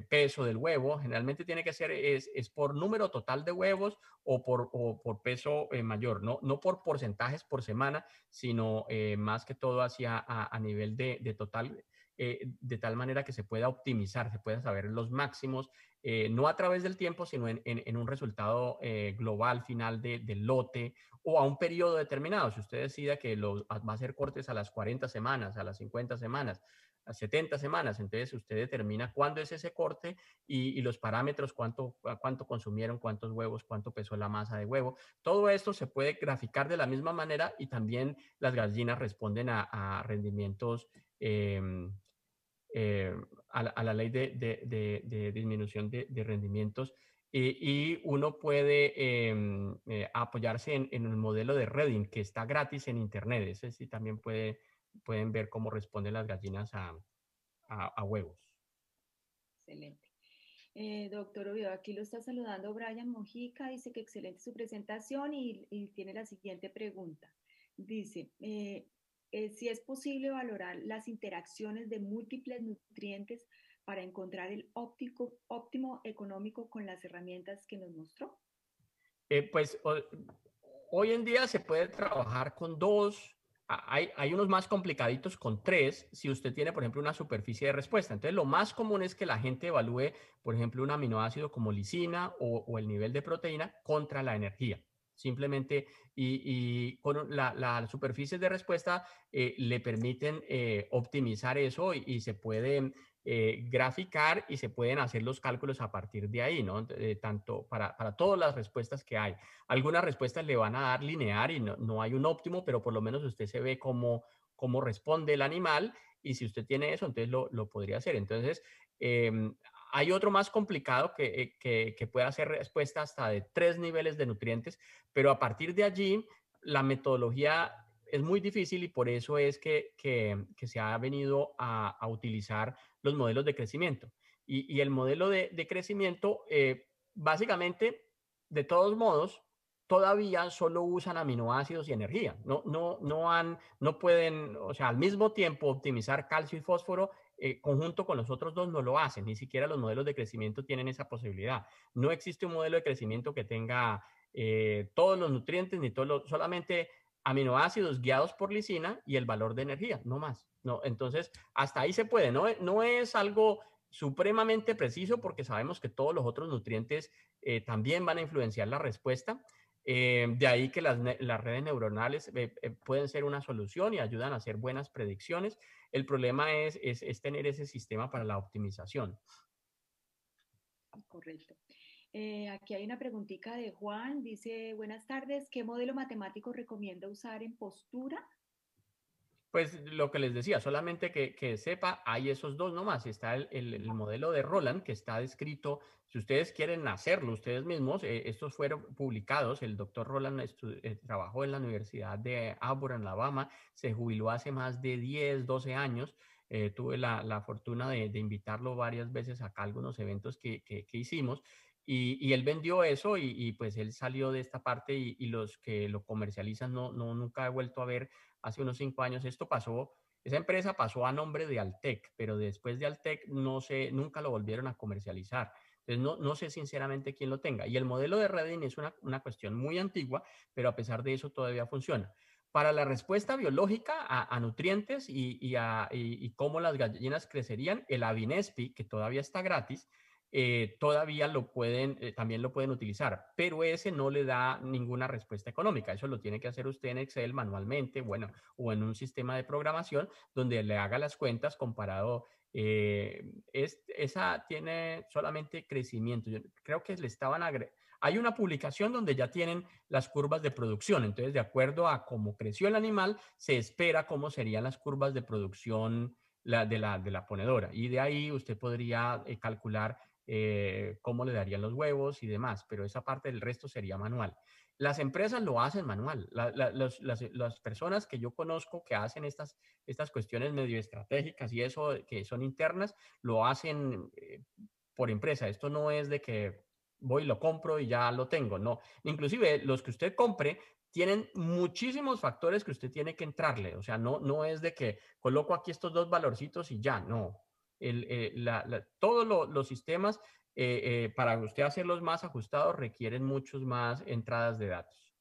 peso del huevo. Generalmente tiene que ser es por número total de huevos o por peso mayor, no por porcentajes por semana, sino más que todo a nivel de total, de tal manera que se pueda optimizar, se pueda saber los máximos, no a través del tiempo, sino en un resultado global final del lote o a un periodo determinado. Si usted decida que va a hacer cortes a las 40 semanas, a las 50 semanas, a 70 semanas, entonces usted determina cuándo es ese corte y los parámetros, cuánto consumieron, cuántos huevos, cuánto pesó la masa de huevo. Todo esto se puede graficar de la misma manera y también las gallinas responden a rendimientos eh, eh, a la ley de disminución de rendimientos y uno puede apoyarse en el modelo de Redding que está gratis en internet. Ese sí también pueden ver cómo responden las gallinas a huevos. Excelente. Doctor Oviedo, aquí lo está saludando Brian Mojica, dice que excelente su presentación y tiene la siguiente pregunta. Dice, si es posible valorar las interacciones de múltiples nutrientes para encontrar el óptimo económico con las herramientas que nos mostró. Pues hoy en día se puede trabajar con dos, hay unos más complicaditos con tres, si usted tiene, por ejemplo, una superficie de respuesta. Entonces, lo más común es que la gente evalúe, por ejemplo, un aminoácido como lisina o el nivel de proteína contra la energía. Simplemente, y con las superficies de respuesta le permiten optimizar eso y se puede graficar y se pueden hacer los cálculos a partir de ahí, ¿no? Tanto para todas las respuestas que hay. Algunas respuestas le van a dar lineal y no hay un óptimo, pero por lo menos usted se ve cómo responde el animal y si usted tiene eso, entonces lo podría hacer. Entonces, hay otro más complicado que puede hacer respuesta hasta de 3 niveles de nutrientes, pero a partir de allí, la metodología es muy difícil y por eso es que se ha venido a utilizar los modelos de crecimiento. Y el modelo de crecimiento, básicamente, de todos modos, todavía solo usan aminoácidos y energía. No pueden, o sea, al mismo tiempo optimizar calcio y fósforo conjunto con los otros dos no lo hacen. Ni siquiera los modelos de crecimiento tienen esa posibilidad. No existe un modelo de crecimiento que tenga todos los nutrientes ni solamente aminoácidos guiados por lisina y el valor de energía, no más. No, entonces, hasta ahí se puede. No es algo supremamente preciso porque sabemos que todos los otros nutrientes también van a influenciar la respuesta. De ahí que las redes neuronales pueden ser una solución y ayudan a hacer buenas predicciones. El problema es tener ese sistema para la optimización. Correcto. Aquí hay una preguntita de Juan, dice, buenas tardes, ¿qué modelo matemático recomienda usar en postura? Pues lo que les decía, solamente que sepa, hay esos dos nomás. Está el modelo de Roland, que está descrito, si ustedes quieren hacerlo ustedes mismos, estos fueron publicados, el doctor Roland trabajó en la Universidad de Auburn, en Alabama, se jubiló hace más de 10, 12 años. Tuve la fortuna de invitarlo varias veces acá a algunos eventos que hicimos. Y él vendió eso y pues él salió de esta parte y los que lo comercializan nunca he vuelto a ver. Hace unos 5 años esto pasó, esa empresa pasó a nombre de Altec, pero después de Altec nunca lo volvieron a comercializar. Entonces no sé sinceramente quién lo tenga. Y el modelo de Redding es una cuestión muy antigua, pero a pesar de eso todavía funciona. Para la respuesta biológica a nutrientes y cómo las gallinas crecerían, el Avinespi, que todavía está gratis, todavía también lo pueden utilizar, pero ese no le da ninguna respuesta económica. Eso lo tiene que hacer usted en Excel manualmente, bueno, o en un sistema de programación donde le haga las cuentas comparado. Esa tiene solamente crecimiento. Yo creo que le estaban hay una publicación donde ya tienen las curvas de producción. Entonces, de acuerdo a cómo creció el animal, se espera cómo serían las curvas de producción de la ponedora. Y de ahí usted podría calcular cómo le darían los huevos y demás, pero esa parte del resto sería manual. Las empresas lo hacen manual. Las personas que yo conozco que hacen estas cuestiones medio estratégicas y eso que son internas, lo hacen por empresa. Esto no es de que voy, lo compro y ya lo tengo, no. Inclusive los que usted compre tienen muchísimos factores que usted tiene que entrarle. O sea, no es de que coloco aquí estos dos valorcitos y ya, no. Todos los sistemas para usted hacerlos más ajustados requieren muchos más entradas de datos.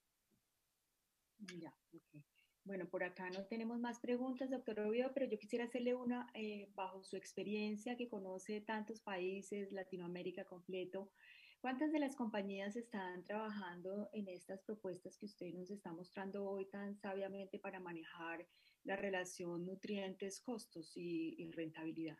Ya, ok. Bueno, por acá no tenemos más preguntas, doctor Oviedo, pero yo quisiera hacerle una, bajo su experiencia que conoce tantos países, Latinoamérica completo, ¿cuántas de las compañías están trabajando en estas propuestas que usted nos está mostrando hoy tan sabiamente para manejar la relación nutrientes-costos y rentabilidad?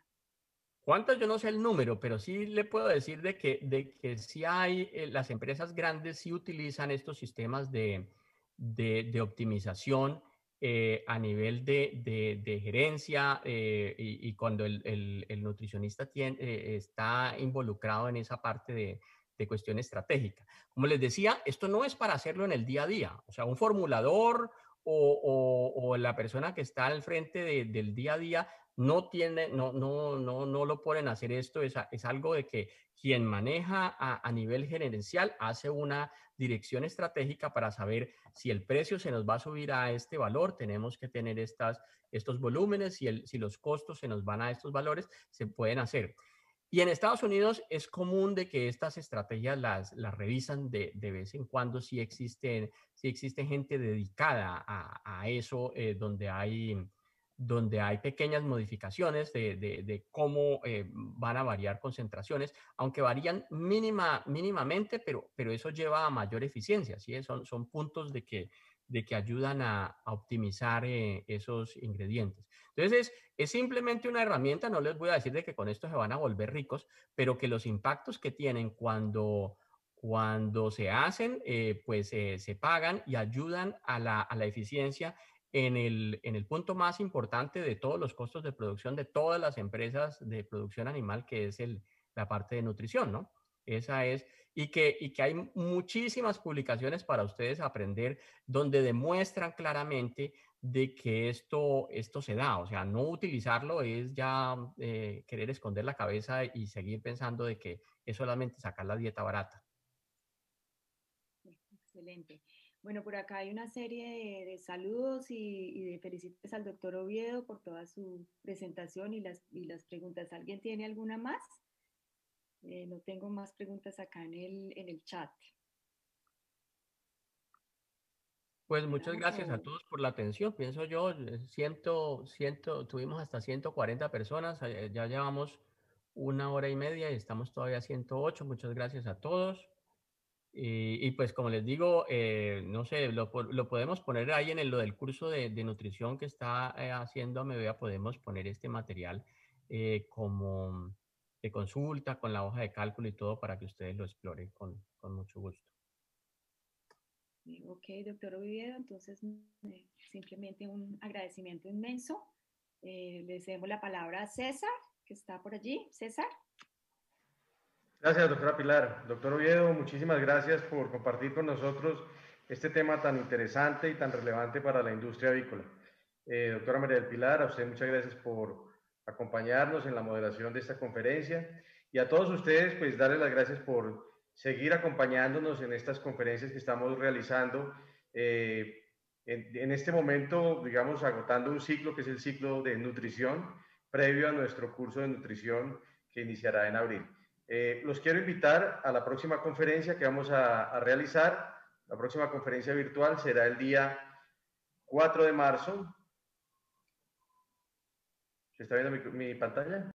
¿Cuántos? Yo no sé el número, pero sí le puedo decir de que sí hay, las empresas grandes sí utilizan estos sistemas de optimización a nivel de gerencia y cuando el nutricionista está involucrado en esa parte de cuestión estratégica. Como les decía, esto no es para hacerlo en el día a día. O sea, un formulador o la persona que está al frente del día a día no lo ponen a hacer esto, es algo de que quien maneja a nivel gerencial hace una dirección estratégica para saber si el precio se nos va a subir a este valor, tenemos que tener estos volúmenes, si los costos se nos van a estos valores, se pueden hacer. Y en Estados Unidos es común de que estas estrategias las revisan de vez en cuando si existe gente dedicada a eso, donde hay pequeñas modificaciones de cómo van a variar concentraciones, aunque varían mínimamente, pero eso lleva a mayor eficiencia, ¿sí? Son puntos de que ayudan a optimizar esos ingredientes. Entonces, es simplemente una herramienta, no les voy a decir de que con esto se van a volver ricos, pero que los impactos que tienen cuando se hacen, pues se pagan y ayudan a la eficiencia en el punto más importante de todos los costos de producción de todas las empresas de producción animal, que es la parte de nutrición, ¿no? Esa es, y que hay muchísimas publicaciones para ustedes aprender donde demuestran claramente de que esto se da. O sea, no utilizarlo es ya querer esconder la cabeza y seguir pensando de que es solamente sacar la dieta barata. Excelente. Bueno, por acá hay una serie de saludos y de felicitaciones al doctor Oviedo por toda su presentación y las preguntas. ¿Alguien tiene alguna más? No tengo más preguntas acá en el chat. Pues muchas Esperamos gracias a o... todos por la atención. Pienso yo, tuvimos hasta 140 personas, ya llevamos 1 hora y media y estamos todavía a 108. Muchas gracias a todos. Y pues como les digo, no sé, lo podemos poner ahí lo del curso de nutrición que está haciendo Amevea, podemos poner este material como de consulta con la hoja de cálculo y todo para que ustedes lo exploren con mucho gusto. Ok, doctor Oviedo, entonces simplemente un agradecimiento inmenso. Le cedemos la palabra a César, que está por allí. César. Gracias, doctora Pilar. Doctor Oviedo, muchísimas gracias por compartir con nosotros este tema tan interesante y tan relevante para la industria avícola. Doctora María del Pilar, a usted muchas gracias por acompañarnos en la moderación de esta conferencia y a todos ustedes, pues darles las gracias por seguir acompañándonos en estas conferencias que estamos realizando. En este momento, digamos, agotando un ciclo que es el ciclo de nutrición previo a nuestro curso de nutrición que iniciará en abril. Los quiero invitar a la próxima conferencia que vamos a realizar. La próxima conferencia virtual será el día 4 de marzo. ¿Se está viendo mi pantalla?